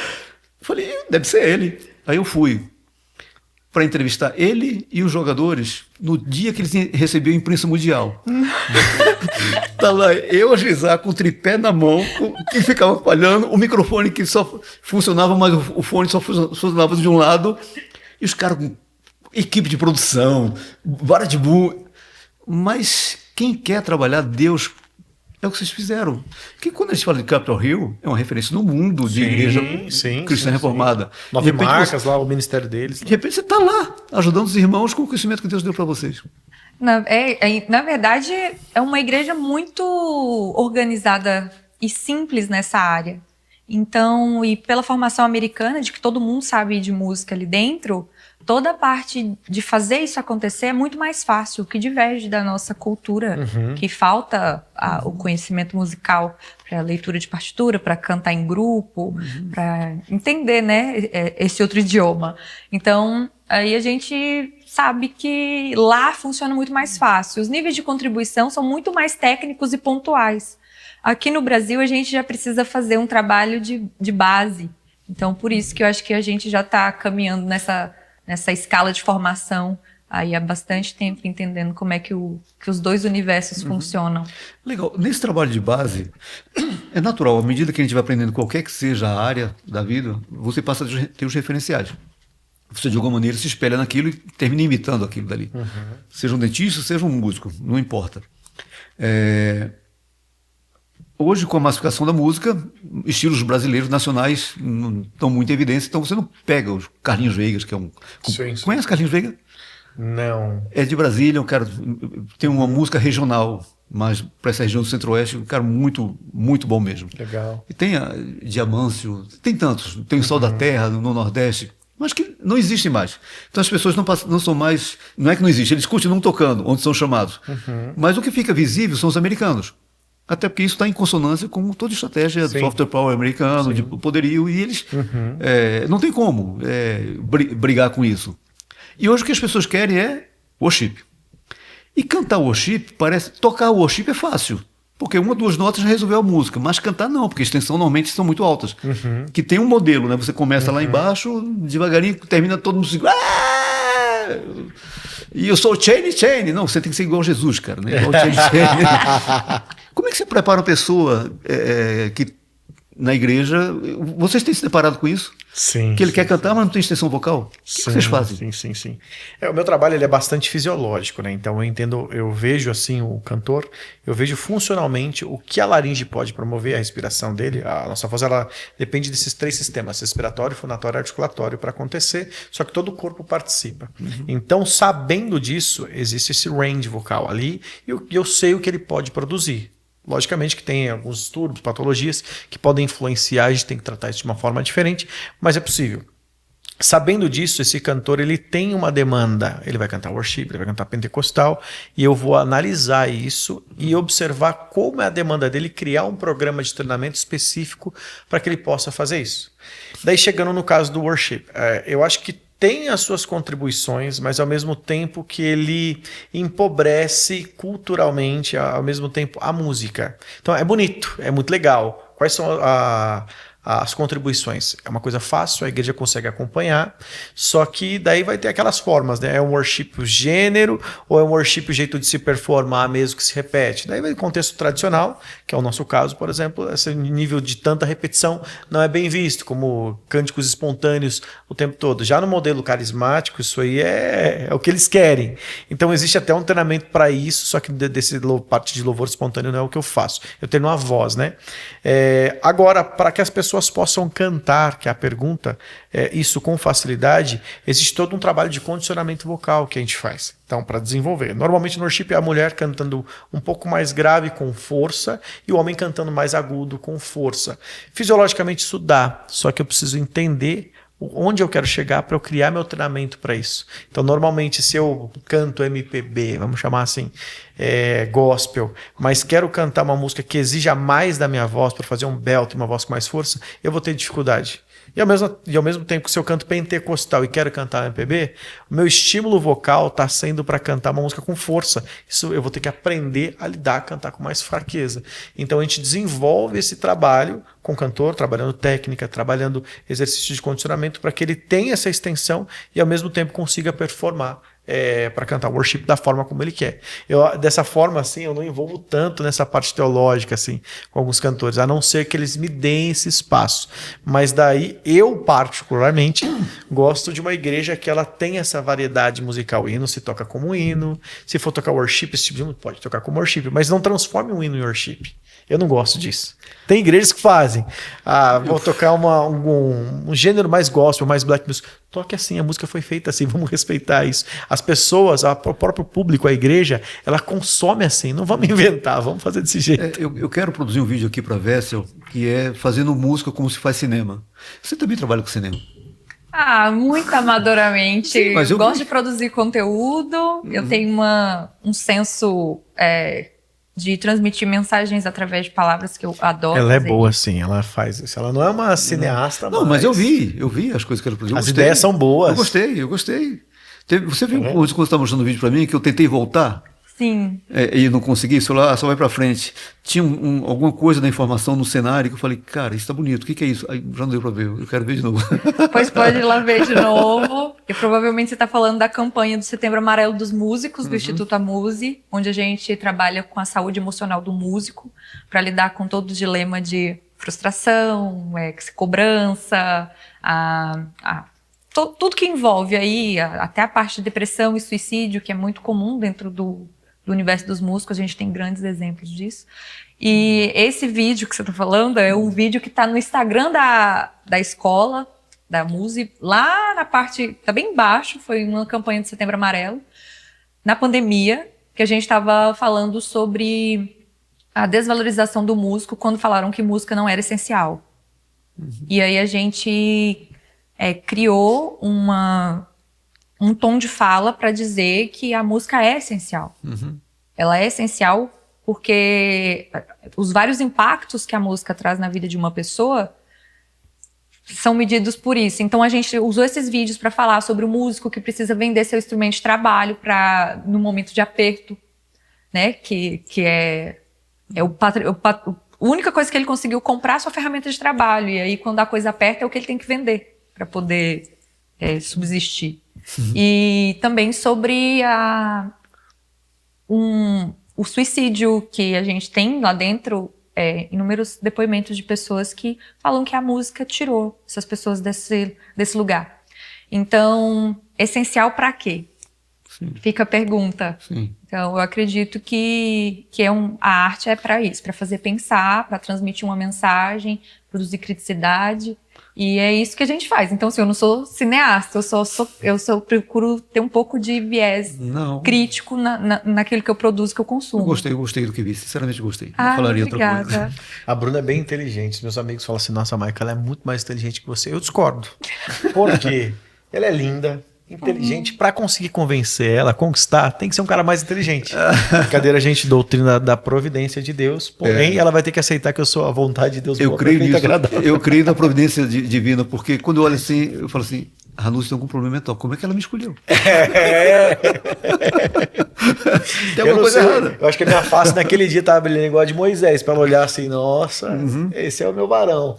falei, deve ser ele. Aí eu fui para entrevistar ele e os jogadores no dia que eles recebiam a imprensa mundial. Tá lá, eu a Gisá com o tripé na mão, que ficava falhando, o microfone que só funcionava, mas o fone só funcionava de um lado, e os caras com equipe de produção, vara de burro. Mas quem quer trabalhar Deus é o que vocês fizeram. Porque quando a gente fala de Capitol Hill, é uma referência no mundo de igreja cristã reformada.
Nove Marcas, lá o ministério deles.
De repente você está lá, ajudando os irmãos com o conhecimento que Deus deu para vocês.
Na verdade, é uma igreja muito organizada e simples nessa área. Então, e pela formação americana, de que todo mundo sabe de música ali dentro, toda a parte de fazer isso acontecer é muito mais fácil, o que diverge da nossa cultura, que falta o conhecimento musical para leitura de partitura, para cantar em grupo, para entender, né, esse outro idioma. Então, aí a gente sabe que lá funciona muito mais fácil. Os níveis de contribuição são muito mais técnicos e pontuais. Aqui no Brasil, a gente já precisa fazer um trabalho de base. Então, por isso que eu acho que a gente já está caminhando nessa escala de formação aí há bastante tempo, entendendo como é que os dois universos funcionam.
Legal. Nesse trabalho de base, é natural, à medida que a gente vai aprendendo qualquer que seja a área da vida, você passa a ter os referenciais. Você, de alguma maneira, se espelha naquilo e termina imitando aquilo dali. Seja um dentista, seja um músico, não importa. Hoje, com a massificação da música, estilos brasileiros, nacionais, não estão muito em evidência, então você não pega os Carlinhos Veigas, que é um...
Sim.
Conhece Carlinhos Veiga?
Não.
É de Brasília, um cara tem uma música regional, mas para essa região do Centro-Oeste, um cara muito, muito bom mesmo.
Legal.
E tem a Diamâncio, tem tantos, tem o Sol da Terra no Nordeste, mas que não existem mais. Então as pessoas não são mais, não é que não existe, eles continuam tocando onde são chamados. Mas o que fica visível são os americanos. Até porque isso está em consonância com toda a estratégia do software power americano, de poderio, e eles não tem como brigar com isso. E hoje o que as pessoas querem é worship. E cantar worship tocar worship é fácil, porque uma, duas notas já resolveu a música, mas cantar não, porque as extensões normalmente são muito altas. Que tem um modelo, né? Você começa lá embaixo, devagarinho, termina todo mundo assim, e eu sou Chain. Não, você tem que ser igual Jesus, cara, né? Igual Chain. Como é que você prepara uma pessoa que na igreja, vocês têm se deparado com isso?
Sim.
Que ele quer cantar, mas não tem extensão vocal? O que vocês fazem?
Sim. O meu trabalho ele é bastante fisiológico, né? Então eu vejo assim o cantor, eu vejo funcionalmente o que a laringe pode promover, a respiração dele. A nossa voz ela depende desses três sistemas, respiratório, fonatório e articulatório para acontecer, só que todo o corpo participa. Então, sabendo disso, existe esse range vocal ali e eu sei o que ele pode produzir. Logicamente que tem alguns distúrbios, patologias que podem influenciar, a gente tem que tratar isso de uma forma diferente, mas é possível. Sabendo disso, esse cantor ele tem uma demanda, ele vai cantar worship, ele vai cantar pentecostal, e eu vou analisar isso e observar como é a demanda dele, criar um programa de treinamento específico para que ele possa fazer isso. Daí chegando no caso do worship, eu acho que tem as suas contribuições, mas ao mesmo tempo que ele empobrece culturalmente, ao mesmo tempo, a música. Então é bonito, é muito legal. Quais são as contribuições? É uma coisa fácil, a igreja consegue acompanhar, só que daí vai ter aquelas formas, né? É um worship o gênero ou é um worship o jeito de se performar mesmo que se repete? Daí vai o contexto tradicional, que é o nosso caso, por exemplo, esse nível de tanta repetição não é bem visto, como cânticos espontâneos o tempo todo. Já no modelo carismático, isso aí é o que eles querem. Então existe até um treinamento para isso, só que desse parte de louvor espontâneo não é o que eu faço. Eu treino a voz, né? Agora, para que as pessoas possam cantar, que é a pergunta, isso com facilidade, existe todo um trabalho de condicionamento vocal que a gente faz. Então, para desenvolver. Normalmente no worship é a mulher cantando um pouco mais grave com força e o homem cantando mais agudo com força. Fisiologicamente isso dá, só que eu preciso entender onde eu quero chegar para eu criar meu treinamento para isso. Então, normalmente, se eu canto MPB, vamos chamar assim, gospel, mas quero cantar uma música que exija mais da minha voz para fazer um belt, uma voz com mais força, eu vou ter dificuldade. E ao mesmo tempo que se eu canto pentecostal e quero cantar MPB, o meu estímulo vocal está sendo para cantar uma música com força. Isso eu vou ter que aprender a lidar, a cantar com mais fraqueza. Então a gente desenvolve esse trabalho com o cantor, trabalhando técnica, trabalhando exercício de condicionamento para que ele tenha essa extensão e ao mesmo tempo consiga performar para cantar worship da forma como ele quer. Dessa forma, assim, eu não envolvo tanto nessa parte teológica, assim, com alguns cantores, a não ser que eles me deem esse espaço. Mas daí, eu particularmente gosto de uma igreja que ela tem essa variedade musical. O hino se toca como hino, se for tocar worship, esse tipo de música pode tocar como worship, mas não transforme um hino em worship. Eu não gosto disso. Tem igrejas que fazem. Vou tocar um gênero mais gospel, mais black music. Toque assim, a música foi feita assim, vamos respeitar isso. As pessoas, o próprio público, a igreja, ela consome assim. Não vamos inventar, vamos fazer desse jeito.
Eu quero produzir um vídeo aqui para Vessel, que é fazendo música como se faz cinema. Você também trabalha com cinema?
Muito amadoramente.
Sim, mas
eu gosto de produzir conteúdo. Eu tenho um senso de transmitir mensagens através de palavras que eu adoro.
Ela é boa, sim, ela faz isso. Ela não é uma cineasta,
não, mas eu vi as coisas que ela produziu.
As ideias são boas.
Eu gostei. Você viu quando você estava mostrando o vídeo para mim que eu tentei voltar?
Sim.
E não consegui, só vai para frente. Tinha alguma coisa da informação no cenário que eu falei, cara, isso tá bonito, o que é isso? Aí já não deu para ver, eu quero ver de novo.
Pois pode ir lá ver de novo. E provavelmente você está falando da campanha do Setembro Amarelo dos Músicos, do Instituto Amuse, onde a gente trabalha com a saúde emocional do músico, para lidar com todo o dilema de frustração, cobrança, tudo que envolve aí, até a parte de depressão e suicídio, que é muito comum dentro do universo dos músicos, a gente tem grandes exemplos disso. E esse vídeo que você está falando é um vídeo que está no Instagram da escola, da Muse, lá na parte, está bem embaixo, foi uma campanha de Setembro Amarelo, na pandemia, que a gente estava falando sobre a desvalorização do músico quando falaram que música não era essencial. E aí a gente criou um tom de fala para dizer que a música é essencial. Ela é essencial porque os vários impactos que a música traz na vida de uma pessoa são medidos por isso. Então a gente usou esses vídeos para falar sobre o músico que precisa vender seu instrumento de trabalho no momento de aperto, né? Que é a única coisa que ele conseguiu comprar é a sua ferramenta de trabalho. E aí quando a coisa aperta é o que ele tem que vender para poder subsistir. E também sobre o suicídio, que a gente tem lá dentro, inúmeros depoimentos de pessoas que falam que a música tirou essas pessoas desse lugar. Então, essencial para quê? Sim. Fica a pergunta. Sim. Então, eu acredito que a arte é para isso, para fazer pensar, para transmitir uma mensagem, produzir criticidade. E é isso que a gente faz. Então, assim, eu não sou cineasta, eu procuro ter um pouco de viés crítico naquilo que eu produzo, que eu consumo.
Eu gostei do que vi, sinceramente gostei.
Não falaria obrigada. Outra coisa.
A Bruna é bem inteligente. Meus amigos falam assim, nossa, Maica, ela é muito mais inteligente que você. Eu discordo. Por quê? Ela é linda, inteligente. Para conseguir convencer ela, conquistar, tem que ser um cara mais inteligente. Brincadeira, a gente doutrina da providência de Deus, porém ela vai ter que aceitar que eu sou a vontade de Deus.
Eu creio nisso. Eu creio na providência divina, porque quando eu olho assim, eu falo assim, a Ranúcia tem algum problema mental, como é que ela me escolheu? Tem alguma coisa errada.
Eu acho que a minha face naquele dia estava brilhando igual a de Moisés, para ela olhar assim, nossa, esse é o meu varão.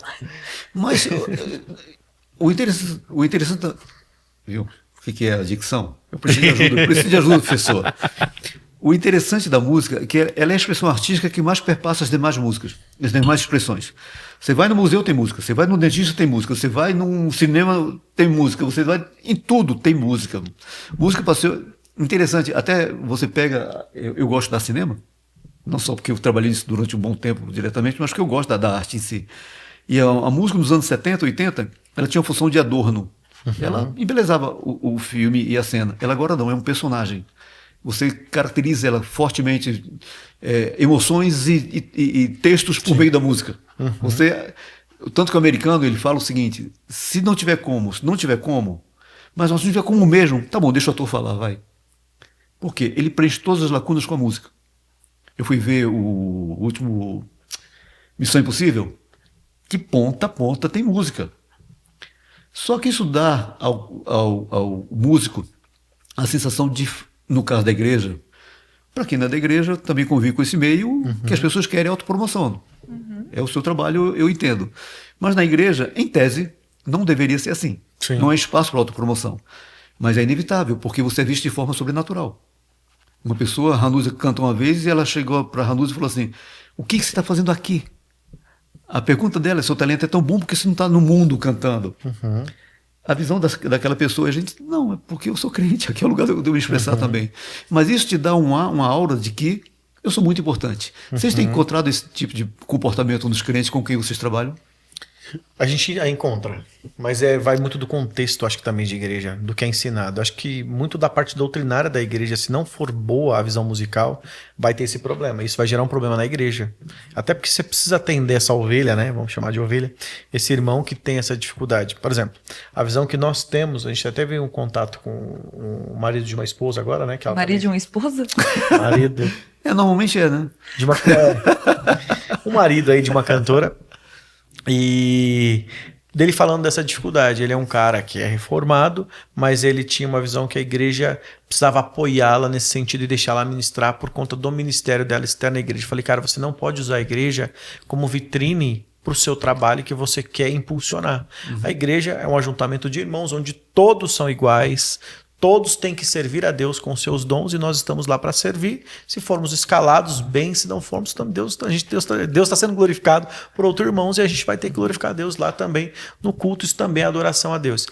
Mas o interessante, viu? O que é a dicção? Eu preciso de ajuda do professor. O interessante da música é que ela é a expressão artística que mais perpassa as demais músicas, as demais expressões. Você vai no museu, tem música. Você vai no dentista, tem música. Você vai num cinema, tem música. Você vai em tudo, tem música. Música para ser interessante. Até você pega... Eu gosto de dar cinema, não só porque eu trabalhei nisso durante um bom tempo diretamente, mas porque eu gosto da arte em si. E a música nos anos 70, 80, ela tinha a função de adorno. Ela embelezava o filme e a cena. Ela agora não, é um personagem. Você caracteriza ela fortemente, emoções e textos por meio da música. Tanto que o americano ele fala o seguinte, se não tiver como, mas se não tiver como mesmo, tá bom, deixa o ator falar, vai. Por quê? Ele preenche todas as lacunas com a música. Eu fui ver o último Missão Impossível, que ponta a ponta tem música. Só que isso dá ao músico a sensação de, no caso da igreja, para quem não é da igreja, também convive com esse meio, que as pessoas querem autopromoção. É o seu trabalho, eu entendo. Mas na igreja, em tese, não deveria ser assim. Sim. Não é espaço para autopromoção. Mas é inevitável, porque você é visto de forma sobrenatural. Uma pessoa, a Ranusa canta uma vez e ela chegou para a Ranusa e falou assim: o que você está fazendo aqui? A pergunta dela é: seu talento é tão bom porque você não está no mundo cantando. A visão daquela pessoa, a gente, não, é porque eu sou crente, aqui é o lugar de eu me expressar também. Mas isso te dá uma aura de que eu sou muito importante. Vocês têm encontrado esse tipo de comportamento nos crentes com quem vocês trabalham?
A gente a encontra, mas vai muito do contexto, acho que também de igreja, do que é ensinado. Acho que muito da parte doutrinária da igreja, se não for boa a visão musical, vai ter esse problema. Isso vai gerar um problema na igreja. Até porque você precisa atender essa ovelha, né? Vamos chamar de ovelha, esse irmão que tem essa dificuldade. Por exemplo, a visão que nós temos, a gente até teve um contato com o marido de uma esposa agora, né? Que ela
Marido de uma esposa?
Marido.
Normalmente é, né?
Um marido aí de uma cantora. E dele falando dessa dificuldade. Ele é um cara que é reformado, mas ele tinha uma visão que a igreja precisava apoiá-la nesse sentido e deixá-la ministrar por conta do ministério dela externo à igreja. Eu falei, cara, você não pode usar a igreja como vitrine para o seu trabalho que você quer impulsionar. A igreja é um ajuntamento de irmãos onde todos são iguais, todos têm que servir a Deus com seus dons e nós estamos lá para servir. Se formos escalados bem, se não formos, Deus está sendo glorificado por outros irmãos e a gente vai ter que glorificar a Deus lá também no culto. Isso também é adoração a Deus.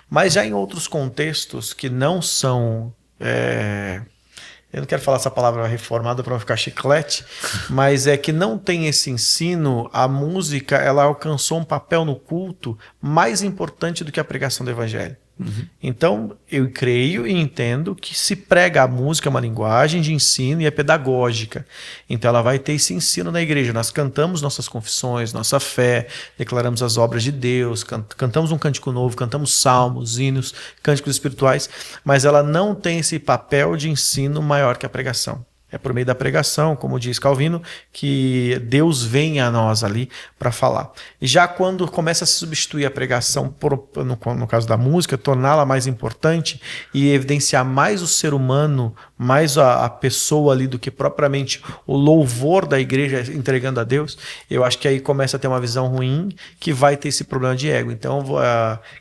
Mas já em outros contextos que não são... eu não quero falar essa palavra reformada para não ficar chiclete, mas é que não tem esse ensino. A música, ela alcançou um papel no culto mais importante do que a pregação do evangelho. Então, eu creio e entendo que se prega a música é uma linguagem de ensino e é pedagógica. Então, ela vai ter esse ensino na igreja. Nós cantamos nossas confissões, nossa fé, declaramos as obras de Deus, cantamos um cântico novo, cantamos salmos, hinos, cânticos espirituais, mas ela não tem esse papel de ensino maior que a pregação. É por meio da pregação, como diz Calvino, que Deus vem a nós ali para falar. E já quando começa a se substituir a pregação, no caso da música, torná-la mais importante e evidenciar mais o ser humano, mais a pessoa ali do que propriamente o louvor da igreja entregando a Deus, eu acho que aí começa a ter uma visão ruim que vai ter esse problema de ego. Então,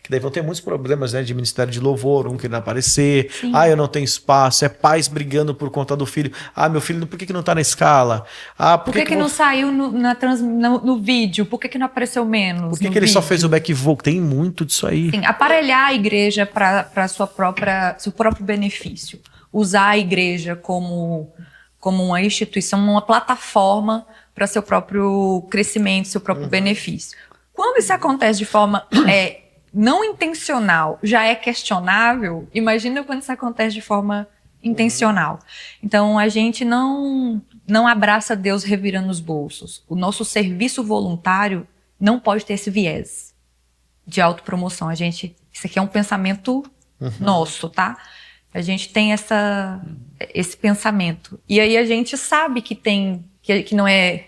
que daí vão ter muitos problemas, né, de ministério de louvor, um querendo aparecer, eu não tenho espaço, pais brigando por conta do filho. Meu filho, por que não está na escala?
Por que não saiu no vídeo? Por que não apareceu menos?
Por que ele só fez o back vocal? Tem muito disso aí.
Sim, aparelhar a igreja para seu próprio benefício. Usar a igreja como uma instituição, uma plataforma para seu próprio crescimento, seu próprio benefício. Quando isso acontece de forma não intencional, já é questionável, imagina quando isso acontece de forma intencional. Então, a gente não abraça Deus revirando os bolsos. O nosso serviço voluntário não pode ter esse viés de autopromoção. Isso aqui é um pensamento nosso, tá? A gente tem esse pensamento. E aí a gente sabe que não é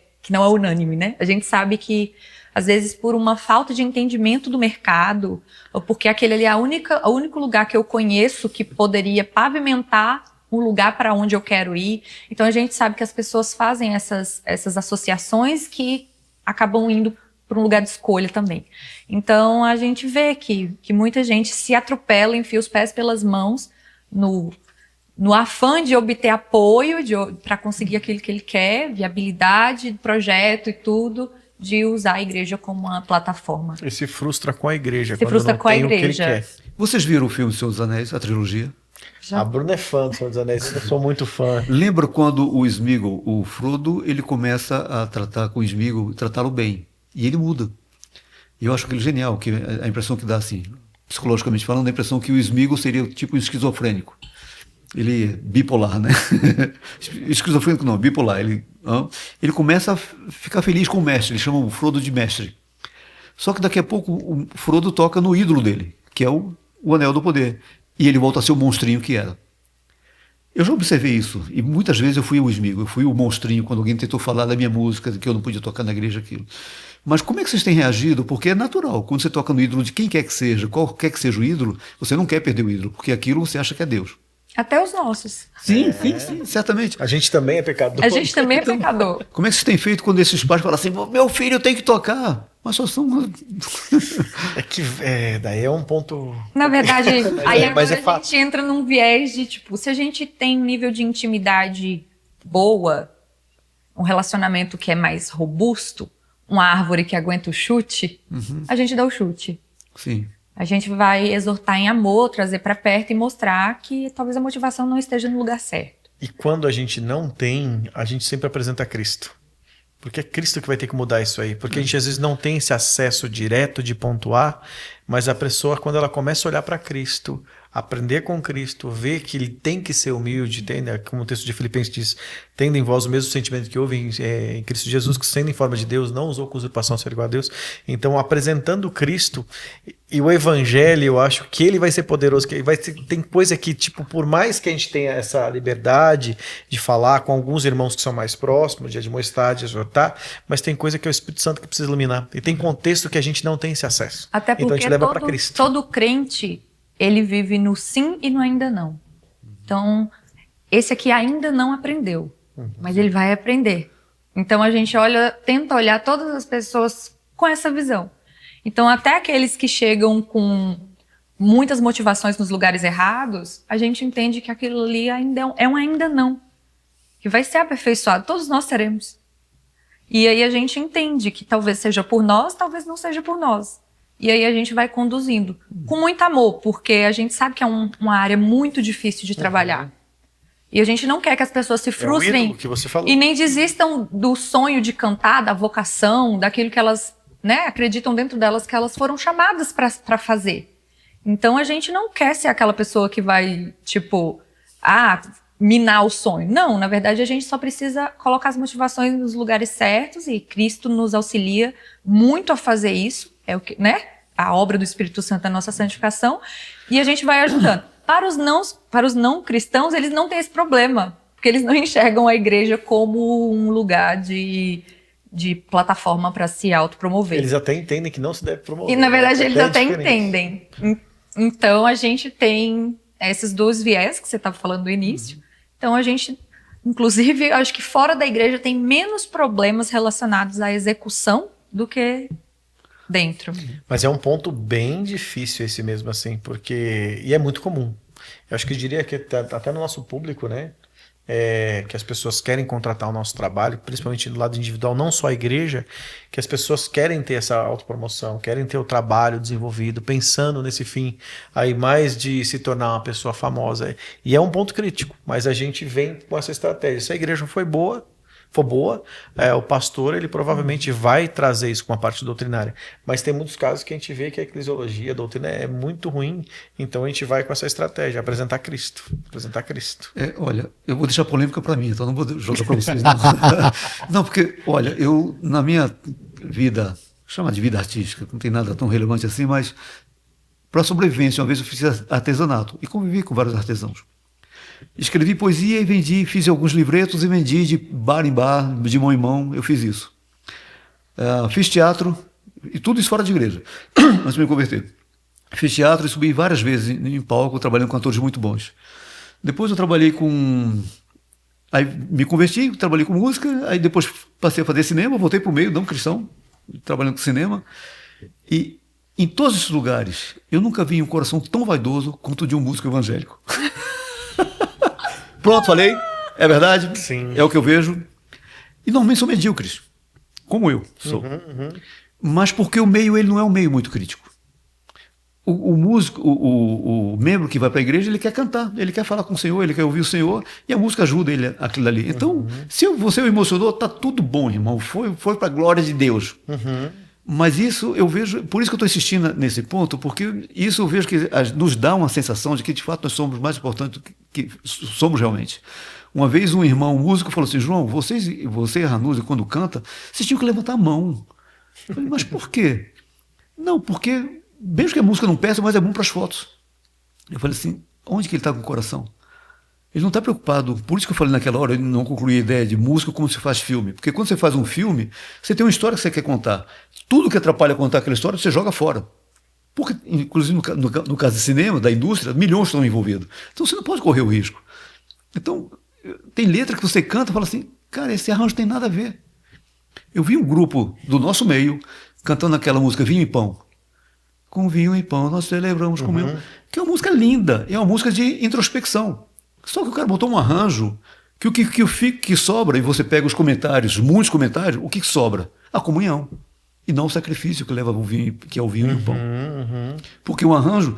unânime, né? A gente sabe que, às vezes, por uma falta de entendimento do mercado, ou porque aquele ali é o único lugar que eu conheço que poderia pavimentar um lugar para onde eu quero ir. Então, a gente sabe que as pessoas fazem essas associações que acabam indo para um lugar de escolha também. Então, a gente vê que muita gente se atropela, enfia os pés pelas mãos no afã de obter apoio para conseguir aquilo que ele quer, viabilidade, projeto e tudo, de usar a igreja como uma plataforma.
E se frustra com a igreja.
Se frustra com a igreja.
O que ele quer.
Vocês viram o filme Senhor dos Anéis, a trilogia?
Já.
A Bruna é fã do Senhor dos Anéis, eu sou muito fã.
Lembra quando o Sméagol, o Frodo, ele começa a tratar com o Sméagol, tratá-lo bem, e ele muda. E eu acho aquilo genial, que a impressão que dá, assim, psicologicamente falando, a impressão que o Sméagol seria tipo um esquizofrênico. Ele é bipolar, né? Esquizofrênico não, bipolar. Ele começa a ficar feliz com o mestre, ele chama o Frodo de mestre. Só que daqui a pouco o Frodo toca no ídolo dele, que é o Anel do Poder. E ele volta a ser o monstrinho que era. Eu já observei isso, e muitas vezes eu fui o Sméagol, eu fui o monstrinho quando alguém tentou falar da minha música, que eu não podia tocar na igreja, aquilo. Mas como é que vocês têm reagido? Porque é natural, quando você toca no ídolo de quem quer que seja, qualquer que seja o ídolo, você não quer perder o ídolo, porque aquilo você acha que é Deus.
Até os nossos.
Sim, certamente.
A gente também é pecador.
A gente também é pecador.
Como é que vocês têm feito quando esses pais falam assim, meu filho tem que tocar? Mas só são...
Daí é um ponto.
Na verdade, aí
mas
agora
é fato.
a gente entra num viés de, tipo, se a gente tem um nível de intimidade boa, um relacionamento que é mais robusto, uma árvore que aguenta o chute, a gente dá o chute.
Sim.
A gente vai exortar em amor, trazer pra perto e mostrar que talvez a motivação não esteja no lugar certo.
E quando a gente não tem, a gente sempre apresenta Cristo. Porque é Cristo que vai ter que mudar isso aí. Porque a gente às vezes não tem esse acesso direto de pontuar, mas a pessoa, quando ela começa a olhar para Cristo, aprender com Cristo, ver que ele tem que ser humilde, né? Como o texto de Filipenses diz, tendo em vós o mesmo sentimento que houve em Cristo Jesus, que sendo em forma de Deus, não usou com usurpação ser igual a Deus. Então, apresentando Cristo e o Evangelho, eu acho que ele vai ser poderoso. Que tem coisa que, tipo, por mais que a gente tenha essa liberdade de falar com alguns irmãos que são mais próximos, de admoestar, de exortar, mas tem coisa que é o Espírito Santo que precisa iluminar. E tem contexto que a gente não tem esse acesso.
Até
Então a
porque
gente leva para Cristo.
todo crente, ele vive no sim e no ainda não. Então, esse aqui ainda não aprendeu, mas ele vai aprender. Então a gente tenta olhar todas as pessoas com essa visão. Então, até aqueles que chegam com muitas motivações nos lugares errados, a gente entende que aquilo ali ainda é um ainda não, que vai ser aperfeiçoado. Todos nós seremos. E aí a gente entende que talvez seja por nós, talvez não seja por nós. E aí a gente vai conduzindo com muito amor, porque a gente sabe que é uma área muito difícil de trabalhar. E a gente não quer que as pessoas se frustrem
ídolo que você falou.
e nem desistam do sonho de cantar, da vocação, daquilo que elas, né, acreditam dentro delas que elas foram chamadas para fazer. Então a gente não quer ser aquela pessoa que vai, tipo, minar o sonho. Não, na verdade a gente só precisa colocar as motivações nos lugares certos e Cristo nos auxilia muito a fazer isso. É o que, né? A obra do Espírito Santo é a nossa santificação e a gente vai ajudando. Para os não cristãos, eles não têm esse problema, porque eles não enxergam a igreja como um lugar de plataforma para se autopromover.
Eles até entendem que não se deve promover.
E na verdade eles até
diferente.
entendem. Então a gente tem esses dois viés que você estava falando no início. Então a gente, inclusive, acho que fora da igreja tem menos problemas relacionados à execução do que dentro.
Mas é um ponto bem difícil esse mesmo, assim, porque... E é muito comum. Eu acho que eu diria que até no nosso público, né? Que as pessoas querem contratar o nosso trabalho, principalmente do lado individual, não só a igreja, que as pessoas querem ter essa autopromoção, querem ter o trabalho desenvolvido, pensando nesse fim aí mais de se tornar uma pessoa famosa. E é um ponto crítico, mas a gente vem com essa estratégia. Se a igreja não for boa, o pastor ele provavelmente vai trazer isso com a parte doutrinária. Mas tem muitos casos que a gente vê que a eclesiologia, a doutrina é muito ruim, então a gente vai com essa estratégia, apresentar Cristo. Apresentar Cristo.
Olha, eu vou deixar polêmica para mim, então não vou jogar para vocês. Não. Não, porque, olha, eu, na minha vida, chama de vida artística, não tem nada tão relevante assim, mas para sobrevivência, uma vez eu fiz artesanato e convivi com vários artesãos. Escrevi poesia e vendi, fiz alguns livretos e vendi de bar em bar, de mão em mão, eu fiz isso. Fiz teatro, e tudo isso fora de igreja, antes de me converter. Fiz teatro e subi várias vezes em palco, trabalhando com atores muito bons. Depois eu trabalhei com... Aí me converti, trabalhei com música, aí depois passei a fazer cinema, voltei para o meio, não cristão, trabalhando com cinema. E em todos esses lugares, eu nunca vi um coração tão vaidoso quanto o de um músico evangélico. Pronto, falei. É verdade.
Sim.
É o que eu vejo. E normalmente são medíocres, como eu sou. Mas porque o meio ele não é um meio muito crítico. O músico, o membro que vai para a igreja, ele quer cantar, ele quer falar com o Senhor, ele quer ouvir o Senhor, e a música ajuda ele aquilo ali. Então, se você o emocionou, tá tudo bom, irmão. Foi para a glória de Deus. Mas isso eu vejo, por isso que eu estou insistindo nesse ponto, porque isso eu vejo que nos dá uma sensação de que de fato nós somos mais importantes do que somos realmente. Uma vez um irmão, um músico, falou assim: João, você e a Ranuse, quando canta, vocês tinham que levantar a mão. Eu falei: mas por quê? Não, porque mesmo que a música não peça, mas é bom para as fotos. Eu falei assim: onde que ele está com o coração? Ele não está preocupado, por isso que eu falei naquela hora, eu não concluí a ideia de música como se faz filme. Porque quando você faz um filme, você tem uma história que você quer contar. Tudo que atrapalha contar aquela história, você joga fora. Porque, inclusive no caso de cinema, da indústria, milhões estão envolvidos. Então você não pode correr o risco. Então, tem letra que você canta e fala assim: cara, esse arranjo tem nada a ver. Eu vi um grupo do nosso meio cantando aquela música Vinho e Pão. Com vinho e pão nós celebramos, comemos. Que é uma música linda, é uma música de introspecção. Só que o cara botou um arranjo que sobra, e você pega os comentários, muitos comentários, o que sobra? A comunhão. E não o sacrifício que leva o vinho, que é o vinho e o pão. Porque o arranjo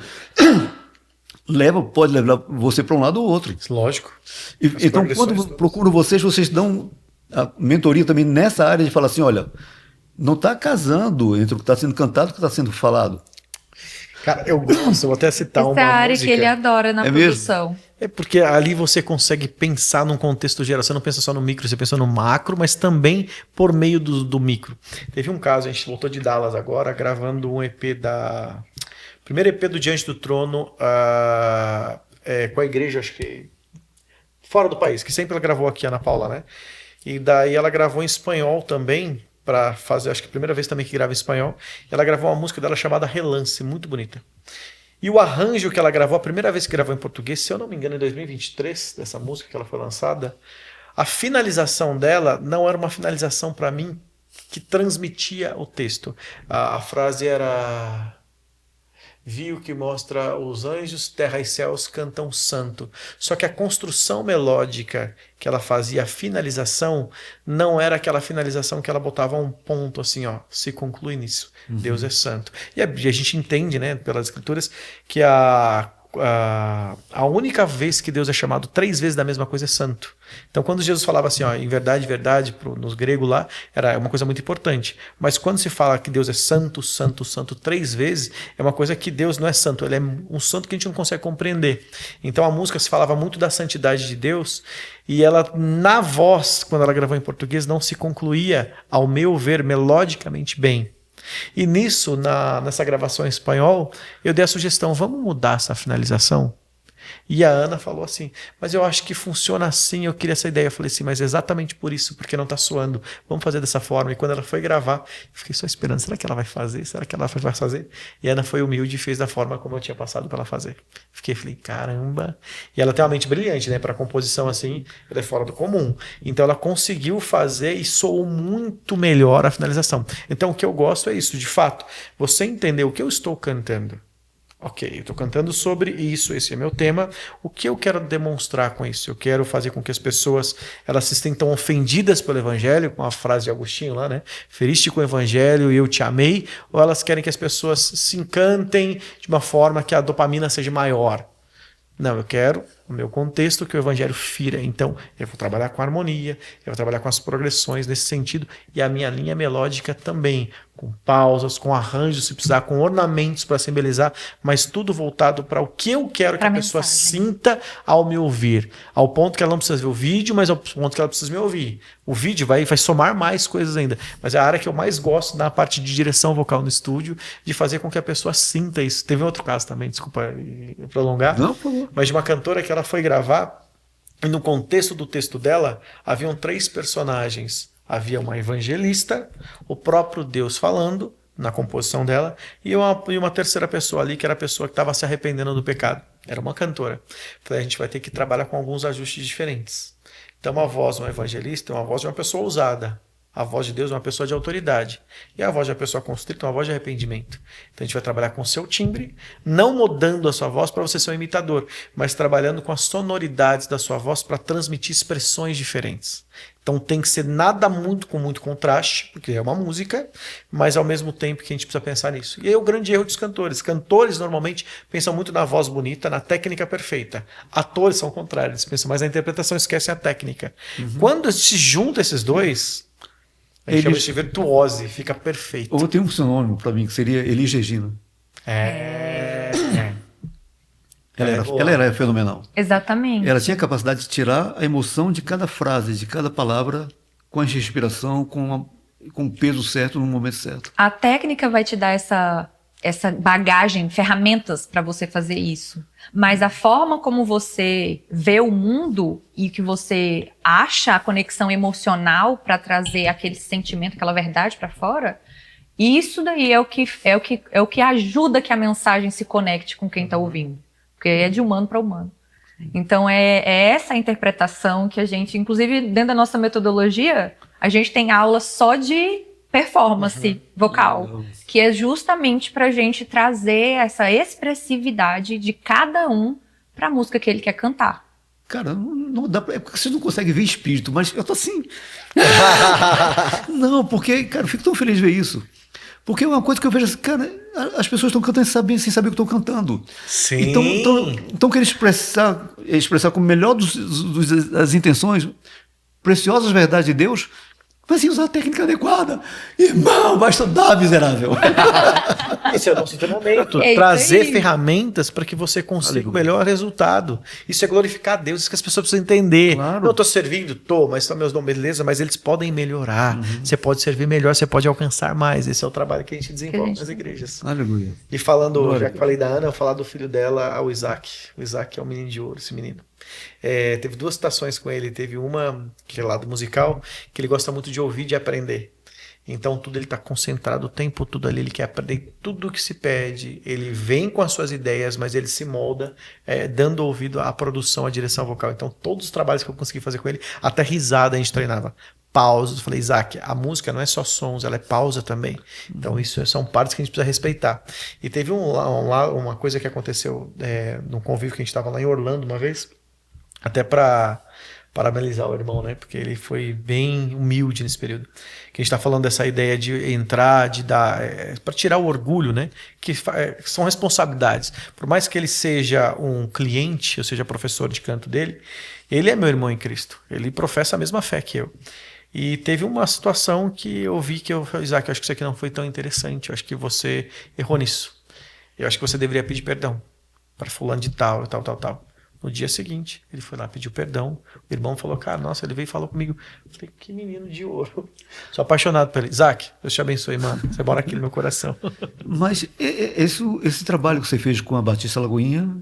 pode levar você para um lado ou outro.
Lógico.
Então, quando procuro vocês dão a mentoria também nessa área de falar assim, olha, não está casando entre o que está sendo cantado e o que está sendo falado.
Cara, eu gosto, eu vou até citar
Essa
uma
é a área
música.
que ele adora na produção.
É porque ali você consegue pensar num contexto geral. Você não pensa só no micro, você pensa no macro, mas também por meio do micro. Teve um caso, a gente voltou de Dallas agora, gravando um EP primeiro EP do Diante do Trono com a igreja, acho que fora do país, que sempre ela gravou aqui, a Ana Paula, né? E daí ela gravou em espanhol também, para fazer, acho que a primeira vez também que grava em espanhol. Ela gravou uma música dela chamada Relance, muito bonita. E o arranjo que ela gravou, a primeira vez que gravou em português, se eu não me engano, em 2023, dessa música que ela foi lançada, a finalização dela não era uma finalização para mim que transmitia o texto. A frase era: vi o que mostra os anjos, terra e céus cantam santo. Só que a construção melódica que ela fazia, a finalização, não era aquela finalização que ela botava um ponto assim, ó, se conclui nisso. Deus é santo. E a gente entende, né, pelas escrituras, que a única vez que Deus é chamado 3 vezes da mesma coisa é santo. Então, quando Jesus falava assim, ó, em verdade, verdade, nos gregos lá, era uma coisa muito importante. Mas quando se fala que Deus é santo, santo, santo 3 vezes, é uma coisa que Deus não é santo, ele é um santo que a gente não consegue compreender. Então, a música se falava muito da santidade de Deus, e ela, na voz, quando ela gravou em português, não se concluía, ao meu ver, melodicamente bem. E nisso, nessa gravação em espanhol, eu dei a sugestão, vamos mudar essa finalização? E a Ana falou assim, mas eu acho que funciona assim, eu queria essa ideia. Eu falei assim, mas exatamente por isso, porque não está soando. Vamos fazer dessa forma. E quando ela foi gravar, eu fiquei só esperando, será que ela vai fazer? Será que ela vai fazer? E a Ana foi humilde e fez da forma como eu tinha passado para ela fazer. Falei, caramba. E ela tem uma mente brilhante, né? Para composição assim, ela é fora do comum. Então ela conseguiu fazer e soou muito melhor a finalização. Então o que eu gosto é isso, de fato, você entender o que eu estou cantando. Ok, eu estou cantando sobre isso, esse é meu tema. O que eu quero demonstrar com isso? Eu quero fazer com que as pessoas elas se sintam ofendidas pelo evangelho, com a frase de Agostinho lá, né? Feriste com o evangelho e eu te amei. Ou elas querem que as pessoas se encantem de uma forma que a dopamina seja maior. Não, eu quero, no meu contexto, que o evangelho fira. Então, eu vou trabalhar com a harmonia, eu vou trabalhar com as progressões nesse sentido, e a minha linha melódica também, com pausas, com arranjos, se precisar, com ornamentos para se embelezar, mas tudo voltado para o que eu quero que a pessoa sinta ao me ouvir. Ao ponto que ela não precisa ver o vídeo, mas ao ponto que ela precisa me ouvir. O vídeo vai somar mais coisas ainda. Mas é a área que eu mais gosto na parte de direção vocal no estúdio, de fazer com que a pessoa sinta isso. Teve outro caso também, desculpa prolongar.
Não, por favor.
Mas de uma cantora que ela foi gravar, e no contexto do texto dela, haviam 3 personagens. Havia uma evangelista, o próprio Deus falando na composição dela, e uma terceira pessoa ali, que era a pessoa que estava se arrependendo do pecado. Era uma cantora. Falei, a gente vai ter que trabalhar com alguns ajustes diferentes. Então, a voz de um evangelista é uma voz de uma pessoa ousada. A voz de Deus é uma pessoa de autoridade. E a voz de uma pessoa constrita é uma voz de arrependimento. Então a gente vai trabalhar com o seu timbre, não mudando a sua voz para você ser um imitador, mas trabalhando com as sonoridades da sua voz para transmitir expressões diferentes. Então tem que ser nada com muito contraste, porque é uma música, mas ao mesmo tempo que a gente precisa pensar nisso. E aí é o grande erro dos cantores. Cantores normalmente pensam muito na voz bonita, na técnica perfeita. Atores são contrários, eles pensam mais na interpretação, esquecem a técnica. Quando se junta esses dois, a gente chama de virtuose, fica perfeito.
Ou tem um sinônimo para mim, que seria Elis Regina. Ela era fenomenal.
Exatamente.
Ela tinha a capacidade de tirar a emoção de cada frase, de cada palavra, com a respiração, com o peso certo, no momento certo.
A técnica vai te dar essa bagagem, ferramentas para você fazer isso. Mas a forma como você vê o mundo e que você acha a conexão emocional para trazer aquele sentimento, aquela verdade para fora, isso daí é o que ajuda que a mensagem se conecte com quem está ouvindo. Porque é de humano para humano. Então é essa interpretação que a gente, inclusive dentro da nossa metodologia, a gente tem aula só de performance vocal, que é justamente pra gente trazer essa expressividade de cada um pra música que ele quer cantar.
Cara, não dá pra, é porque vocês não conseguem ver espírito, mas eu tô assim. Não, porque, cara, eu fico tão feliz de ver isso. Porque é uma coisa que eu vejo assim, cara, as pessoas estão cantando sem saber o que estão cantando.
Sim.
Então querem expressar com o melhor das intenções, preciosas verdades de Deus, mas sem usar a técnica adequada. Irmão, vai estudar, miserável.
Esse é o nosso treinamento.
É isso
Trazer
aí.
ferramentas para que você consiga o melhor resultado. Isso é glorificar a Deus, isso que as pessoas precisam entender.
Claro.
Eu estou servindo, mas estão meus dons, beleza, mas eles podem melhorar. Você pode servir melhor, você pode alcançar mais. Esse é o trabalho que a gente desenvolve nas igrejas.
Aleluia.
E falando,
Glória.
já que falei da Ana, eu vou falar do filho dela, o Isaac. O Isaac é um menino de ouro, esse menino. Teve 2 citações com ele. Teve uma, que é lá do musical, que ele gosta muito de ouvir e de aprender. Então tudo ele está concentrado o tempo todo ali, ele quer aprender tudo o que se pede, ele vem com as suas ideias, mas ele se molda, dando ouvido à produção, à direção vocal. Então todos os trabalhos que eu consegui fazer com ele, até risada a gente treinava. Pausas, eu falei, Isaac, a música não é só sons, ela é pausa também. Então isso são partes que a gente precisa respeitar. E teve uma coisa que aconteceu num convívio que a gente estava lá em Orlando uma vez, até para parabenizar o irmão, né? Porque ele foi bem humilde nesse período. Que a gente está falando dessa ideia de entrar, de dar, para tirar o orgulho, né? Que são responsabilidades. Por mais que ele seja um cliente, ou seja, professor de canto dele, ele é meu irmão em Cristo. Ele professa a mesma fé que eu. E teve uma situação que eu vi que Isaac, eu acho que isso aqui não foi tão interessante. Eu acho que você errou nisso. Eu acho que você deveria pedir perdão para fulano de tal, tal, tal, tal. No dia seguinte, ele foi lá, pediu perdão. O irmão falou, cara, nossa, ele veio e falou comigo. Eu falei, que menino de ouro. Sou apaixonado por ele. Isaac, Deus te abençoe, mano. Você mora aqui no meu coração.
Mas esse trabalho que você fez com a Batista Lagoinha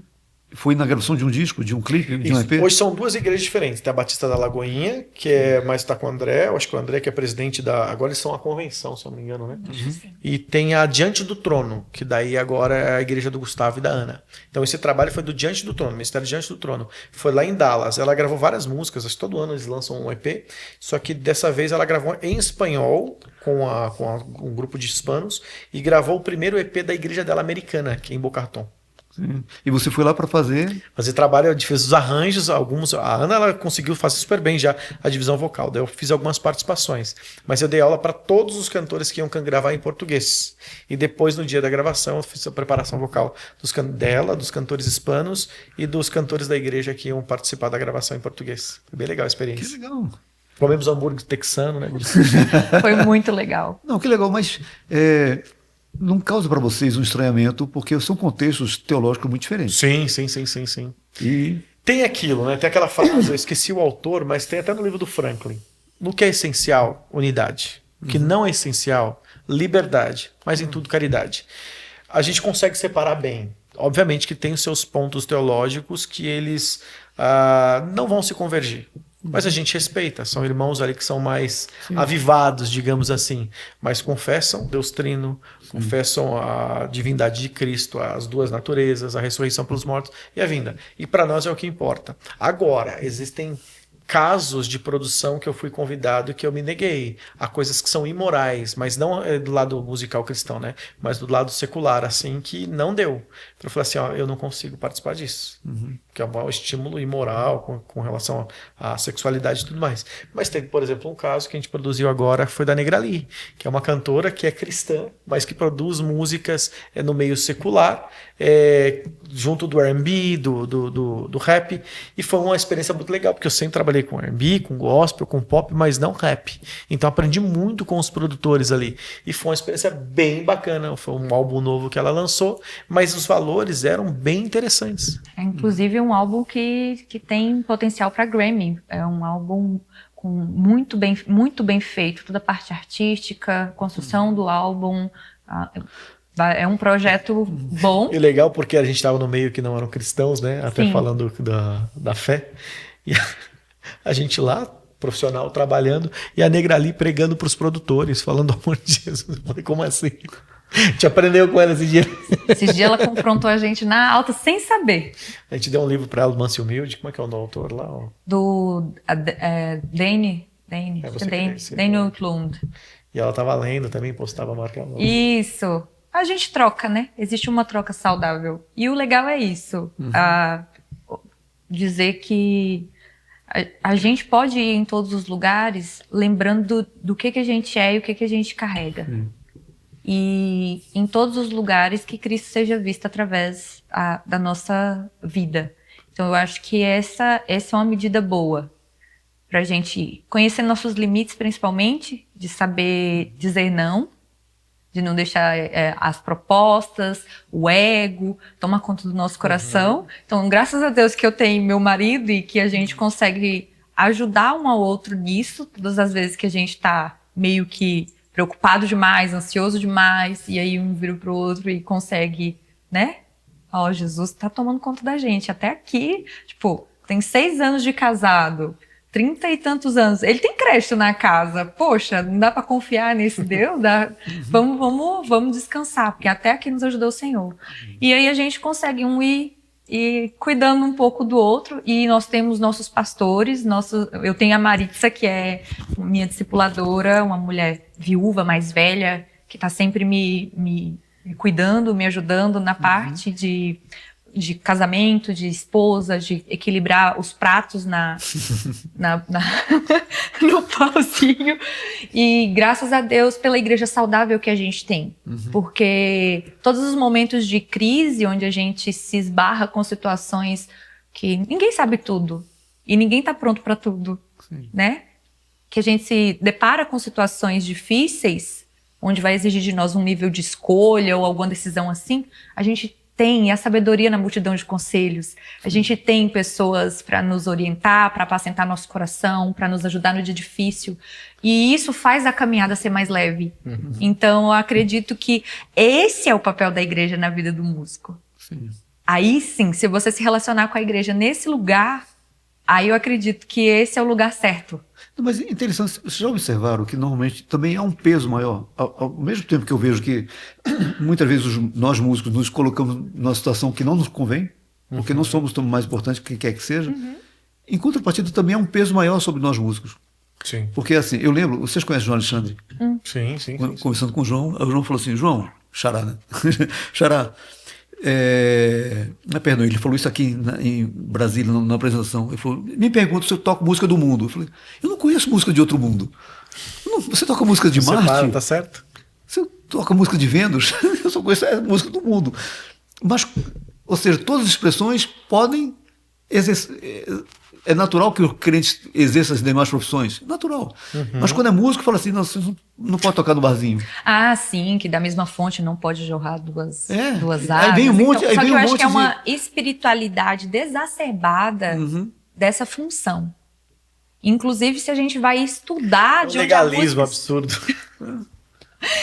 foi na gravação de um disco, de um clipe, de um EP?
Hoje são 2 igrejas diferentes. Tem a Batista da Lagoinha, que é mais está com o André. Eu acho que o André que é presidente da... Agora eles são a convenção, se eu não me engano, né? E tem a Diante do Trono, que daí agora é a igreja do Gustavo e da Ana. Então esse trabalho foi do Diante do Trono, Ministério Diante do Trono. Foi lá em Dallas. Ela gravou várias músicas, acho que todo ano eles lançam um EP. Só que dessa vez ela gravou em espanhol, com um grupo de hispanos, e gravou o primeiro EP da igreja dela americana, aqui em Boca Raton.
Sim. E você foi lá para fazer?
Fazer trabalho, eu fiz os arranjos, alguns. A Ana ela conseguiu fazer super bem já a divisão vocal, daí eu fiz algumas participações. Mas eu dei aula para todos os cantores que iam gravar em português. E depois, no dia da gravação, eu fiz a preparação vocal dos cantores hispanos e dos cantores da igreja que iam participar da gravação em português. Foi bem legal a
Que
experiência.
legal.
Comemos hambúrguer texano, né?
Foi muito legal.
Não, que legal, mas não causa para vocês um estranhamento, porque são contextos teológicos muito diferentes.
Sim.
E
Tem aquilo, né? Tem aquela frase, eu esqueci o autor, mas tem até no livro do Franklin. No que é essencial, unidade. O que não é essencial, liberdade. Mas em tudo, caridade. A gente consegue separar bem. Obviamente que tem os seus pontos teológicos que eles não vão se convergir. Mas a gente respeita, são irmãos ali que são mais avivados, digamos assim, mas confessam Deus Trino, confessam a divindade de Cristo, as 2 naturezas, a ressurreição pelos mortos e a vinda. E para nós é o que importa. Agora, existem casos de produção que eu fui convidado e que eu me neguei a coisas que são imorais, mas não do lado musical cristão, né? Mas do lado secular, assim, que não deu. Então eu falei assim, ó, eu não consigo participar disso. Que é um estímulo imoral com relação à sexualidade e tudo mais. Mas teve, por exemplo, um caso que a gente produziu agora, foi da Negrali, que é uma cantora que é cristã, mas que produz músicas no meio secular, junto do R&B, do rap, e foi uma experiência muito legal, porque eu sempre trabalhei com R&B, com gospel, com pop, mas não rap. Então aprendi muito com os produtores ali, e foi uma experiência bem bacana, foi um álbum novo que ela lançou, mas os valores eram bem interessantes.
É inclusive um álbum que tem potencial para Grammy. É um álbum muito bem feito, toda a parte artística, construção do álbum. É um projeto bom.
E legal porque a gente estava no meio que não eram cristãos, né? Até
Sim.
falando da fé. E a gente lá, profissional, trabalhando, e a Negra ali pregando para os produtores, falando do amor de Jesus. Eu falei, como assim? A gente aprendeu com ela esse dia.
Esses dias ela confrontou a gente na alta sem saber.
A gente deu um livro para ela, do Manso e Humilde. Como é que é o nome do autor lá? Ó?
Do Dane
você que lê esse
Daniel Klund.
E ela tava lendo também, postava marca.
Isso. A gente troca, né? Existe uma troca saudável. E o legal é isso. Dizer que a gente pode ir em todos os lugares lembrando do que a gente é e o que a gente carrega. E em todos os lugares que Cristo seja visto através da nossa vida. Então eu acho que essa é uma medida boa para a gente conhecer nossos limites, principalmente, de saber dizer não, de não deixar as propostas, o ego, tomar conta do nosso coração. Então, graças a Deus que eu tenho meu marido e que a gente consegue ajudar um ao outro nisso, todas as vezes que a gente está meio que preocupado demais, ansioso demais, e aí um vira pro outro e consegue, né? Ó, Jesus tá tomando conta da gente. Até aqui, tipo, tem 6 anos de casado, 30 e tantos anos. Ele tem crédito na casa. Poxa, não dá para confiar nesse Deus? Vamos descansar, porque até aqui nos ajudou o Senhor. E aí a gente consegue ir cuidando um pouco do outro. E nós temos nossos pastores. Eu tenho a Maritza, que é minha discipuladora, uma mulher viúva, mais velha, que está sempre me cuidando, me ajudando na parte de casamento, de esposa, de equilibrar os pratos no pauzinho. E graças a Deus pela igreja saudável que a gente tem. Porque todos os momentos de crise, onde a gente se esbarra com situações que ninguém sabe tudo. E ninguém está pronto para tudo, né? Que a gente se depara com situações difíceis, onde vai exigir de nós um nível de escolha ou alguma decisão assim, a gente tem a sabedoria na multidão de conselhos. A gente tem pessoas para nos orientar, para apacentar nosso coração, para nos ajudar no dia difícil. E isso faz a caminhada ser mais leve. Então, eu acredito que esse é o papel da igreja na vida do músico.
Sim.
Aí sim, se você se relacionar com a igreja nesse lugar, aí eu acredito que esse é o lugar certo.
Não, mas é interessante, vocês já observaram que normalmente também há um peso maior, ao mesmo tempo que eu vejo que muitas vezes nós músicos nos colocamos numa situação que não nos convém, porque não somos tão mais importantes que quem quer que seja, em contrapartida também há um peso maior sobre nós músicos.
Sim.
Porque assim, eu lembro, vocês conhecem o João Alexandre?
Sim.
Conversando com o João falou assim, João, Xará, né? Xará, perdão, ele falou isso aqui em Brasília, na apresentação. Ele falou, me pergunta se eu toco música do mundo. Eu falei, eu não conheço música de outro mundo. Você toca música de Marte?
Tá certo?
Você toca música de Vênus? Eu só conheço a música do mundo. Mas, ou seja, todas as expressões podem exercer. É natural que o crente exerça as demais profissões. Natural. Mas quando é músico, fala assim, não, você não pode tocar no barzinho.
Ah, sim, que da mesma fonte não pode jorrar duas águas.
Aí vem um monte,
então, só que eu acho que é
de...
uma espiritualidade desacerbada dessa função. Inclusive, se a gente vai estudar de onde
legalismo absurdo.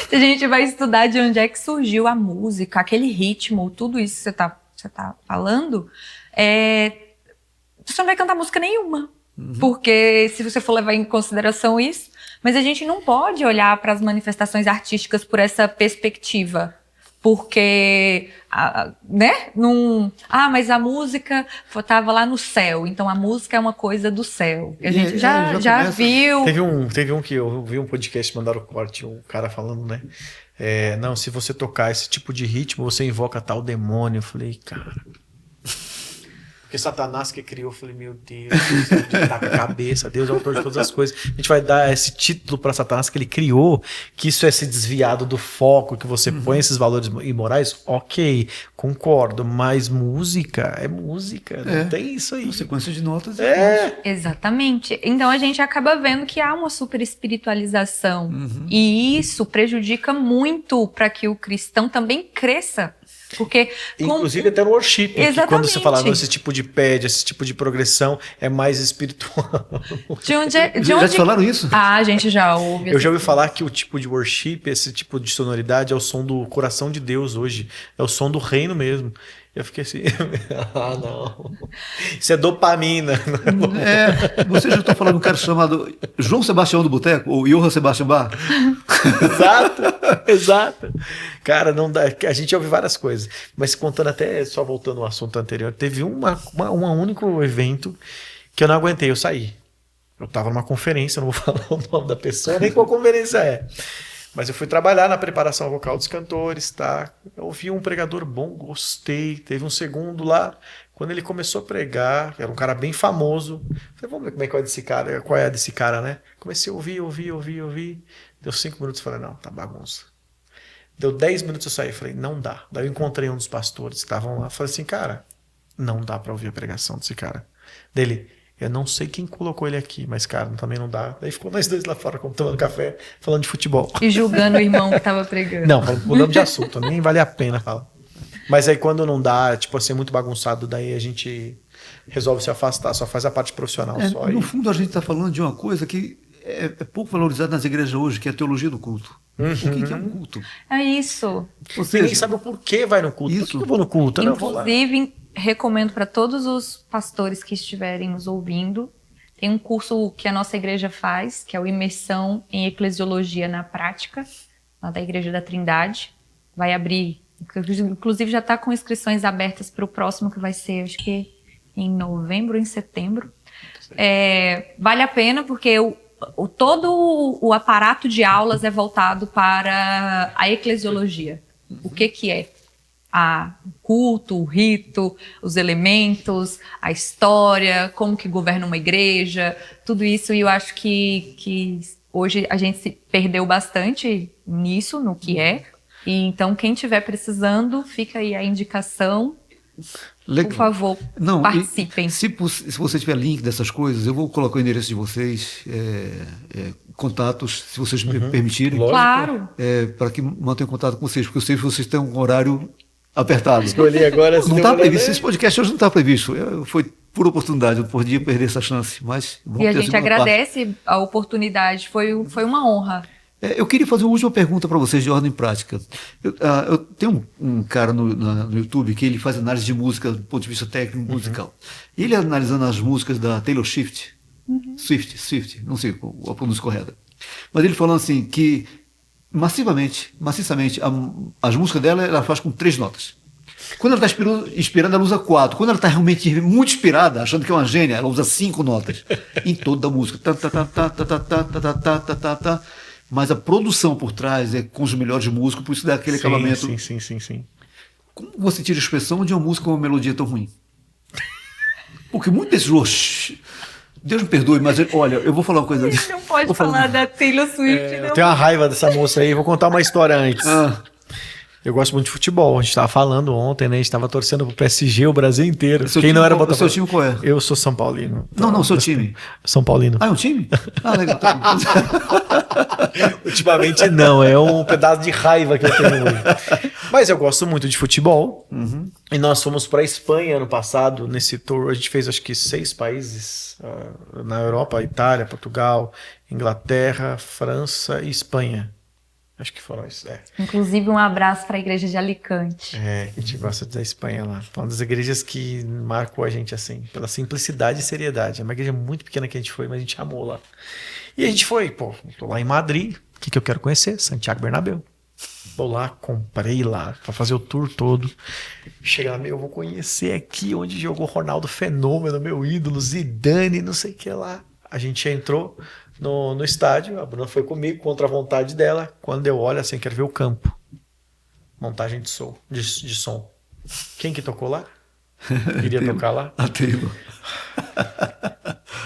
Se a gente vai estudar de onde é que surgiu a música, aquele ritmo, tudo isso que você tá falando, você não vai cantar música nenhuma. Porque se você for levar em consideração isso, mas a gente não pode olhar para as manifestações artísticas por essa perspectiva. Porque, né? Mas a música estava lá no céu, então a música é uma coisa do céu. A gente já viu.
Teve um que eu vi um podcast, mandaram o corte, um cara falando, né? Não, se você tocar esse tipo de ritmo, você invoca tal demônio. Eu falei, cara. Porque Satanás que criou, eu falei, meu Deus, Deus tá com a cabeça, Deus é o autor de todas as coisas. A gente vai dar esse título para Satanás que ele criou, que isso é ser desviado do foco, que você põe esses valores imorais, ok, concordo, mas música é música, não tem isso aí.
Uma sequência de notas.
Exatamente. Então a gente acaba vendo que há uma super espiritualização. E isso prejudica muito para que o cristão também cresça. Porque,
inclusive até no worship, que quando você fala esse tipo de pad, esse tipo de progressão é mais espiritual.
Já te falaram isso?
A gente já ouve.
Eu já ouvi falar que o tipo de worship, esse tipo de sonoridade é o som do coração de Deus hoje. É o som do reino mesmo. Eu fiquei assim, não. Isso é dopamina.
Você já está falando de um cara chamado João Sebastião do Boteco, ou Johann Sebastian Bach?
Exato. Cara, não dá. A gente ouve várias coisas. Mas contando até, só voltando ao assunto anterior, teve um único evento que eu não aguentei, eu saí. Eu tava numa conferência, não vou falar o nome da pessoa, nem qual conferência é. Mas eu fui trabalhar na preparação vocal dos cantores, tá? Eu ouvi um pregador bom, gostei. Teve um segundo lá, quando ele começou a pregar, era um cara bem famoso. Falei, vamos ver como é que é desse cara, qual é a desse cara, né? Comecei a ouvir. Deu 5 minutos, falei, não, tá bagunça. Deu 10 minutos, eu saí, falei, não dá. Daí eu encontrei um dos pastores que estavam lá, falei assim, cara, não dá pra ouvir a pregação desse cara. Dele, eu não sei quem colocou ele aqui, mas, cara, também não dá. Daí ficou nós dois lá fora, tomando café, falando de futebol.
E julgando o irmão que tava pregando.
Não, mudamos de assunto, nem vale a pena falar. Mas aí quando não dá, tipo assim, muito bagunçado, daí a gente resolve se afastar, só faz a parte profissional só.
No fundo, a gente está falando de uma coisa que é pouco valorizada nas igrejas hoje, que é a teologia do culto. O que é um culto?
É isso.
Ou
Ninguém
seja,
sabe o porquê vai no culto.
Isso.
Por que eu vou no culto? Eu não vou lá.
Inclusive, recomendo para todos os pastores que estiverem nos ouvindo, tem um curso que a nossa igreja faz, que é o Imersão em Eclesiologia na Prática, lá da Igreja da Trindade. Vai abrir, inclusive já está com inscrições abertas para o próximo, que vai ser, acho que em novembro ou em setembro. Vale a pena, porque todo o aparato de aulas é voltado para a eclesiologia. O que é? O culto, o rito, os elementos, a história, como que governa uma igreja, tudo isso. E eu acho que hoje a gente se perdeu bastante nisso, no que é. E então, quem estiver precisando, fica aí a indicação.
legal.
Por favor, participem.
Se você tiver link dessas coisas, eu vou colocar o endereço de vocês, contatos, se vocês me permitirem.
Lógico.
Claro.
Para que mantenham contato com vocês, porque eu sei que vocês têm um horário apertado.
Escolhi agora.
Não está previsto, esse podcast hoje não está previsto. Foi por oportunidade, eu não podia perder essa chance. Mas
E a gente agradece a oportunidade, foi uma honra.
Eu queria fazer uma última pergunta para vocês de ordem prática. Eu tenho um cara no YouTube que ele faz análise de música do ponto de vista técnico musical. Ele analisando as músicas da Taylor Swift, Swift, não sei a pronúncia correta, mas ele falando assim que maciçamente, as músicas dela ela faz com 3 notas. Quando ela está inspirando, ela usa 4. Quando ela está realmente muito inspirada, achando que é uma gênia, ela usa 5 notas em toda a música. Mas a produção por trás é com os melhores músicos, por isso dá aquele acabamento.
Sim.
Como você tira a expressão de uma música com uma melodia tão ruim? Porque muitos desses... Deus me perdoe, mas olha, eu vou falar uma coisa.
Não pode falar da Taylor Swift, não.
Eu tenho uma raiva dessa moça aí, vou contar uma história antes. Eu gosto muito de futebol, a gente estava falando ontem, né? A gente estava torcendo pro PSG o Brasil inteiro. Quem não era Botafogo?
Seu time qual é?
Eu sou São Paulino.
Não, seu time.
São Paulino.
Ah, é um time? Ah, legal.
Ultimamente não, é um pedaço de raiva que eu tenho hoje. Mas eu gosto muito de futebol. E nós fomos para a Espanha ano passado, nesse tour. A gente fez acho que 6 países na Europa: Itália, Portugal, Inglaterra, França e Espanha. Acho que foram isso.
Inclusive, um abraço para a igreja de Alicante.
A gente gosta da Espanha lá. Foi uma das igrejas que marcou a gente assim, pela simplicidade e seriedade. É uma igreja muito pequena que a gente foi, mas a gente amou lá. E a gente foi, tô lá em Madrid. O que eu quero conhecer? Santiago Bernabéu. Vou lá, comprei lá para fazer o tour todo. Chega lá, eu vou conhecer aqui onde jogou Ronaldo Fenômeno, meu ídolo, Zidane, não sei o que lá. A gente entrou no estádio, a Bruna foi comigo contra a vontade dela. Quando eu olho assim, quero ver o campo. Montagem de som. Quem que tocou lá? Iria tocar lá?
A Taylor.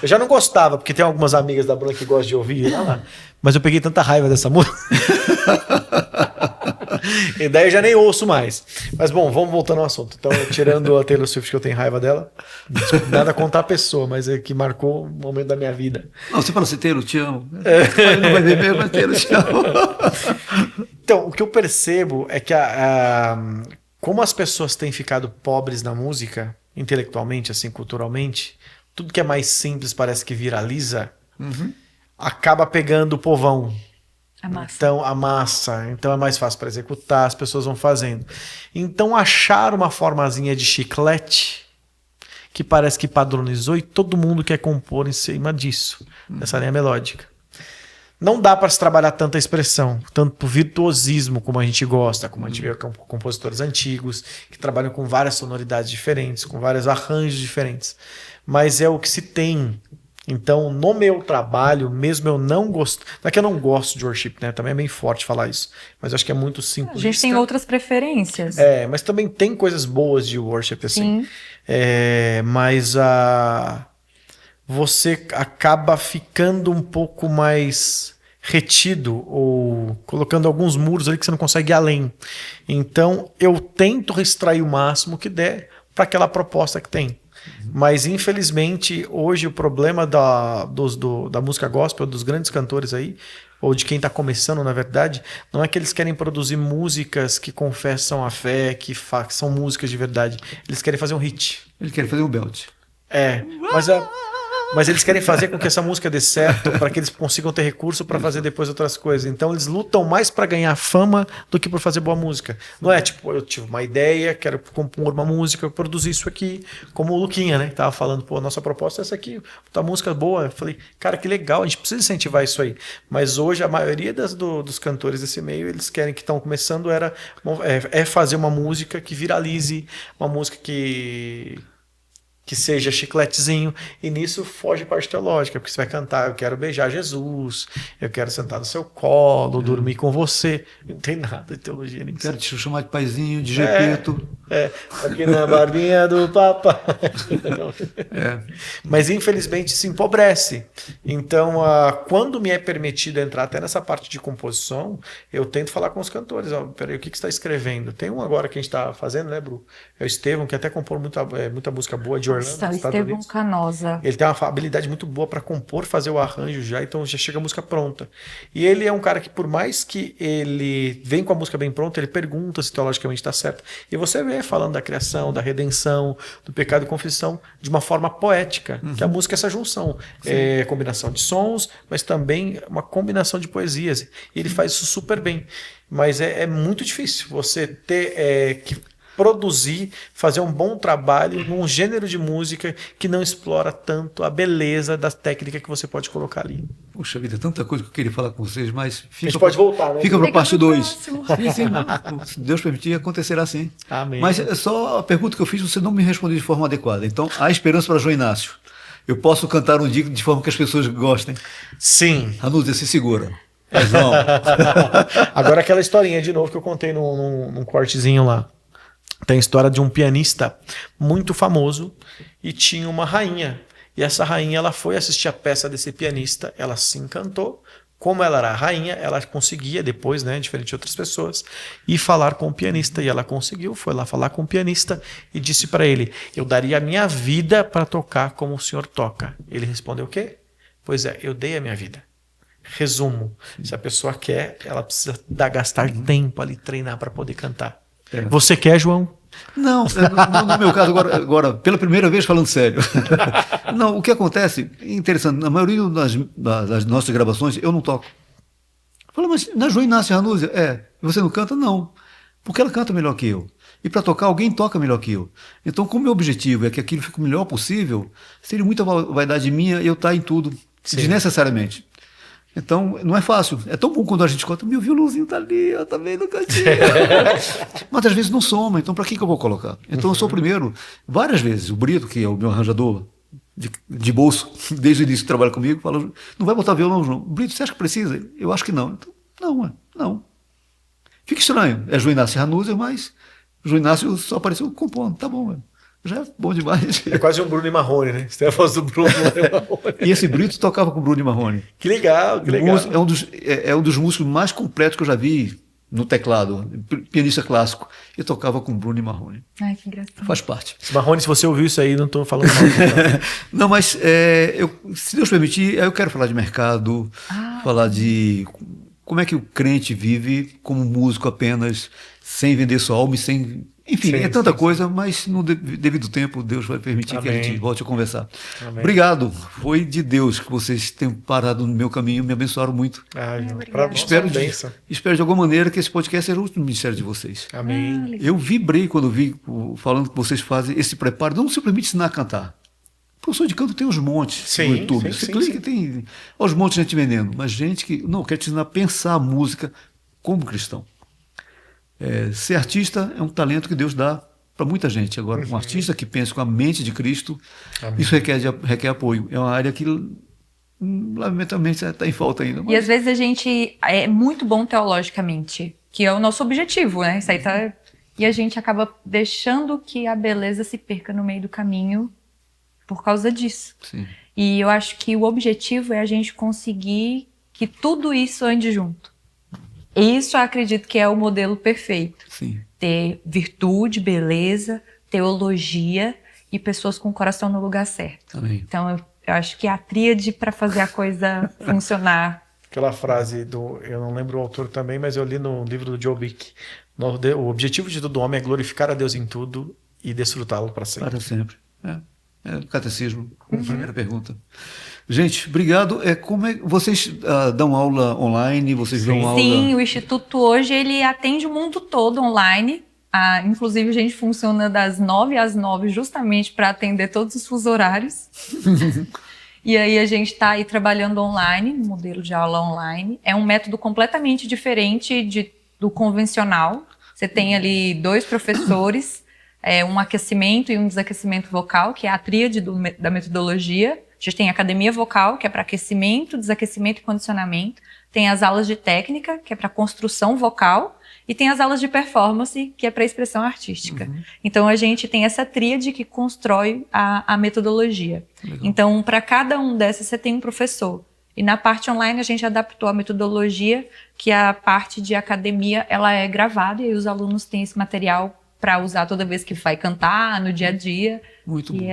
Eu já não gostava, porque tem algumas amigas da Bruna que gostam de ouvir lá. Mas eu peguei tanta raiva dessa música. E daí eu já nem ouço mais. Mas bom, vamos voltando ao assunto. Então, tirando a Taylor Swift, que eu tenho raiva dela, nada contra a pessoa, mas é que marcou um momento da minha vida.
Não, você fala assim, Taylor, te amo. Não vai beber, mas Taylor, te amo.
Então, o que eu percebo é que como as pessoas têm ficado pobres na música, intelectualmente, assim, culturalmente, tudo que é mais simples parece que viraliza, acaba pegando o povão. A massa. Então é mais fácil para executar, as pessoas vão fazendo. Então achar uma formazinha de chiclete que parece que padronizou e todo mundo quer compor em cima disso, dessa linha melódica. Não dá para se trabalhar tanta expressão, tanto virtuosismo como a gente gosta, como a gente vê compositores antigos, que trabalham com várias sonoridades diferentes, com vários arranjos diferentes. Mas é o que se tem. Então, no meu trabalho, mesmo eu não gosto. Não é que eu não gosto de worship, né? Também é bem forte falar isso. Mas eu acho que é muito
A
simplista.
gente tem outras preferências.
Mas também tem coisas boas de worship, assim.
Sim.
Mas você acaba ficando um pouco mais retido ou colocando alguns muros ali que você não consegue ir além. Então, eu tento extrair o máximo que der para aquela proposta que tem. Mas, infelizmente, hoje o problema da música gospel, dos grandes cantores aí, ou de quem está começando, na verdade, não é que eles querem produzir músicas que confessam a fé, que são músicas de verdade. Eles querem fazer um hit.
Eles querem fazer um belt.
Mas eles querem fazer com que essa música dê certo, para que eles consigam ter recurso para fazer depois outras coisas. Então eles lutam mais para ganhar fama do que por fazer boa música. Não é tipo, eu tive uma ideia, quero compor uma música, produzir isso aqui, como o Luquinha, né? Tava falando, pô, nossa proposta é essa aqui, tá música boa. Eu falei, cara, que legal, a gente precisa incentivar isso aí. Mas hoje a maioria dos cantores desse meio, eles querem que estão começando fazer uma música que viralize, uma música que seja chicletezinho, e nisso foge parte teológica, porque você vai cantar, eu quero beijar Jesus, eu quero sentar no seu colo, dormir com você. Não tem nada de teologia nisso.
Quero te chamar de paizinho, de Gepeto.
Aqui na barbinha do papai. Mas infelizmente se empobrece. Então, quando me é permitido entrar até nessa parte de composição, eu tento falar com os cantores. Peraí, o que você está escrevendo? Tem um agora que a gente está fazendo, né, Bru? É o Estevão, que até compor muita música boa de Orlando.
Nossa, o Estevão Canosa.
Ele tem uma habilidade muito boa para compor, fazer o arranjo já, então já chega a música pronta. E ele é um cara que, por mais que ele vem com a música bem pronta, ele pergunta se teologicamente está certo. E você vê falando da criação, da redenção, do pecado e confissão, de uma forma poética, que a música é essa junção. É combinação de sons, mas também uma combinação de poesias. E ele faz isso super bem. Mas é muito difícil você ter que produzir, fazer um bom trabalho num gênero de música que não explora tanto a beleza da técnica que você pode colocar ali.
Puxa vida, tanta coisa que eu queria falar com vocês, mas
a gente pode voltar, né?
Fica para parte 2. Se Deus permitir, acontecerá assim.
Amém.
Mas só a pergunta que eu fiz, você não me respondeu de forma adequada. Então, há esperança para João Inácio. Eu posso cantar um dia de forma que as pessoas gostem?
Sim.
Ranúzia, se segura. João.
Agora aquela historinha de novo que eu contei num cortezinho lá. Tem a história de um pianista muito famoso e tinha uma rainha. E essa rainha, ela foi assistir a peça desse pianista, ela se encantou. Como ela era a rainha, ela conseguia depois, né, diferente de outras pessoas, ir falar com o pianista. E ela conseguiu, foi lá falar com o pianista e disse para ele, eu daria a minha vida para tocar como o senhor toca. Ele respondeu o quê? Pois é, eu dei a minha vida. Resumo, se a pessoa quer, ela precisa gastar tempo ali, treinar para poder cantar. Você quer, João?
Não, no meu caso, agora, pela primeira vez falando sério. Não, o que acontece, interessante, na maioria das nossas gravações, eu não toco. Fala, mas na João Inácio Ranúzia, você não canta? Não, porque ela canta melhor que eu. E para tocar, alguém toca melhor que eu. Então, como meu objetivo é que aquilo fique o melhor possível, seria muita vaidade minha eu estar em tudo, desnecessariamente. Então, não é fácil. É tão bom quando a gente conta, meu violãozinho tá ali, tá bem no cantinho. Mas às vezes não soma, então para que eu vou colocar? Então eu sou o primeiro, várias vezes, o Brito, que é o meu arranjador de bolso, desde o início que trabalha comigo, fala, não vai botar violão, João. Brito, você acha que precisa? Eu acho que não. Então, não. Fica estranho. É João Inácio Ranúzia, mas João Inácio só apareceu compondo. Tá bom, já é bom demais.
É quase um Bruno e Marrone, né? Você tem a voz do Bruno e Marrone.
E esse Brito tocava com o Bruno e Marrone.
Que legal, que legal.
É um dos músicos mais completos que eu já vi no teclado, pianista clássico. E tocava com o Bruno e Marrone.
Ai, que engraçado.
Faz parte.
Marrone, se você ouviu isso aí, não estou falando mal.
Não, mas se Deus permitir, eu quero falar de mercado, falar de como é que o crente vive como músico apenas, sem vender sua alma e sem... Enfim, tanta coisa, mas no devido tempo Deus vai permitir que a gente volte a conversar.
Amém.
Obrigado. Foi de Deus que vocês tenham parado no meu caminho, me abençoaram muito. Espero de alguma maneira que esse podcast seja o último ministério de vocês.
Amém.
Eu vibrei quando vi falando que vocês fazem esse preparo, não simplesmente ensinar a cantar. Professor de canto tem uns montes no YouTube. Você clica e tem os montes de gente vendendo, mas gente que não quer te ensinar a pensar a música como cristão. Ser artista é um talento que Deus dá para muita gente. Agora, um artista que pensa com a mente de Cristo, isso requer apoio. É uma área que lamentavelmente está em falta ainda.
E às vezes a gente é muito bom teologicamente, que é o nosso objetivo, né? Isso aí tá... E a gente acaba deixando que a beleza se perca no meio do caminho por causa disso.
Sim.
E eu acho que o objetivo é a gente conseguir que tudo isso ande junto. Isso eu acredito que é o modelo perfeito.
Sim.
Ter virtude, beleza, teologia e pessoas com o coração no lugar certo.
Amém.
Então eu acho que é a tríade para fazer a coisa funcionar.
Aquela frase eu não lembro o autor também, mas eu li no livro do Joe Bick. O objetivo de todo homem é glorificar a Deus em tudo e desfrutá-lo para sempre.
Para sempre. É o catecismo, a primeira pergunta. Gente, obrigado. Como vocês dão aula online? Vocês dão aula...
Sim, o Instituto hoje ele atende o mundo todo online. Inclusive a gente funciona das 9 às 9 justamente para atender todos os fusos horários. E aí a gente está aí trabalhando online, modelo de aula online. É um método completamente diferente do convencional. Você tem ali 2 professores, um aquecimento e um desaquecimento vocal, que é a tríade da metodologia. A gente tem a academia vocal, que é para aquecimento, desaquecimento e condicionamento. Tem as aulas de técnica, que é para construção vocal. E tem as aulas de performance, que é para expressão artística. Uhum. Então, a gente tem essa tríade que constrói a metodologia. Legal. Então, para cada um dessas, você tem um professor. E na parte online, a gente adaptou a metodologia, que a parte de academia, ela é gravada, e aí os alunos têm esse material para usar toda vez que vai cantar, no dia a dia.
Muito bom.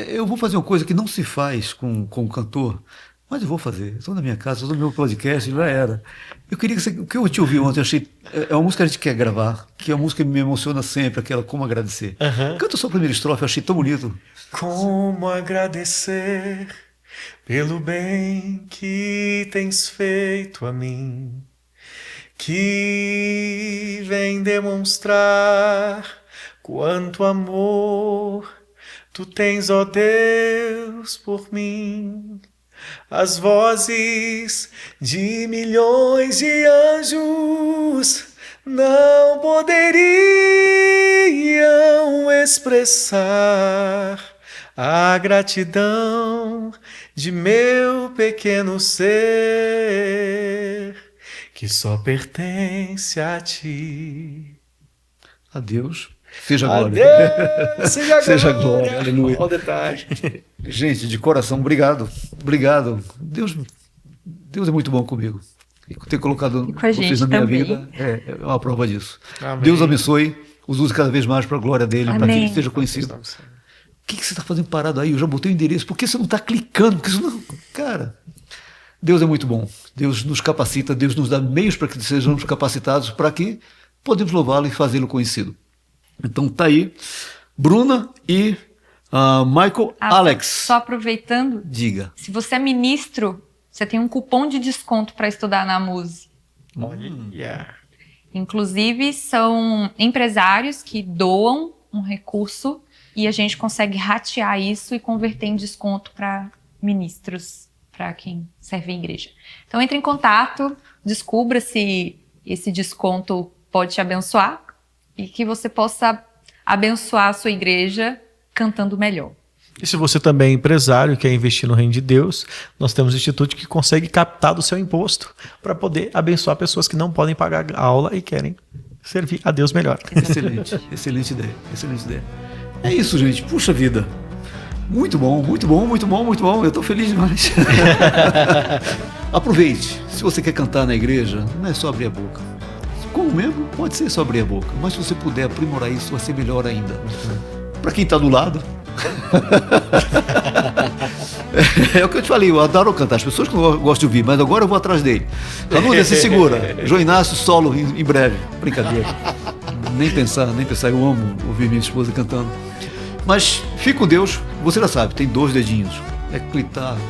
Eu vou fazer uma coisa que não se faz com o cantor, mas eu vou fazer. Estou na minha casa, estou no meu podcast, já era. Eu queria que o que eu te ouvi ontem, eu achei... É uma música que a gente quer gravar, que é uma música que me emociona sempre, aquela Como Agradecer.
Uhum.
Canta só a primeira estrofe, eu achei tão bonito.
Como agradecer pelo bem que tens feito a mim, que vem demonstrar quanto amor tu tens, ó Deus, por mim. As vozes de milhões de anjos não poderiam expressar a gratidão de meu pequeno ser, que só pertence a ti.
A Deus seja glória.
Adeus, seja glória.
Seja glória, aleluia.
All the time.
Gente, de coração, obrigado. Obrigado. Deus é muito bom comigo. E ter colocado vocês na minha
também.
vida é uma prova disso.
Amém.
Deus abençoe, os use cada vez mais para a glória dele, para que ele seja conhecido.
Amém.
O que você está fazendo parado aí? Eu já botei o endereço. Por que você não está clicando? Porque isso não... Cara, Deus é muito bom. Deus nos capacita, Deus nos dá meios para que sejamos capacitados para que podemos louvá-lo e fazê-lo conhecido. Então tá aí, Bruna e Michael Alex.
Só aproveitando,
Diga.
Se você é ministro, você tem um cupom de desconto para estudar na MUSE.
Yeah.
Inclusive, são empresários que doam um recurso e a gente consegue ratear isso e converter em desconto para ministros, para quem serve a igreja. Então, entre em contato, descubra se esse desconto pode te abençoar e que você possa abençoar a sua igreja cantando melhor.
E se você também é empresário e quer investir no reino de Deus, nós temos um instituto que consegue captar do seu imposto para poder abençoar pessoas que não podem pagar a aula e querem servir a Deus melhor.
Excelente, excelente ideia, excelente ideia. É isso, gente. Puxa vida. Muito bom, muito bom, muito bom, muito bom. Eu estou feliz demais. Aproveite. Se você quer cantar na igreja, não é só abrir a boca. Como mesmo? Pode ser só abrir a boca. Mas se você puder aprimorar isso, vai ser melhor ainda. Para quem está do lado... É o que eu te falei, eu adoro cantar. As pessoas que não gostam de ouvir, mas agora eu vou atrás dele. Ranúdia, se segura. João Inácio, solo em breve. Brincadeira. Nem pensar, eu amo ouvir minha esposa cantando. Mas fique com Deus, você já sabe, tem 2 dedinhos. É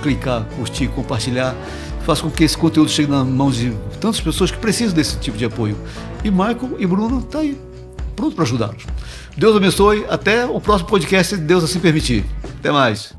clicar, curtir, compartilhar. Faça com que esse conteúdo chegue nas mãos de tantas pessoas que precisam desse tipo de apoio. E Michael e Bruno estão aí, pronto para ajudá-los. Deus abençoe, até o próximo podcast, se Deus assim permitir. Até mais.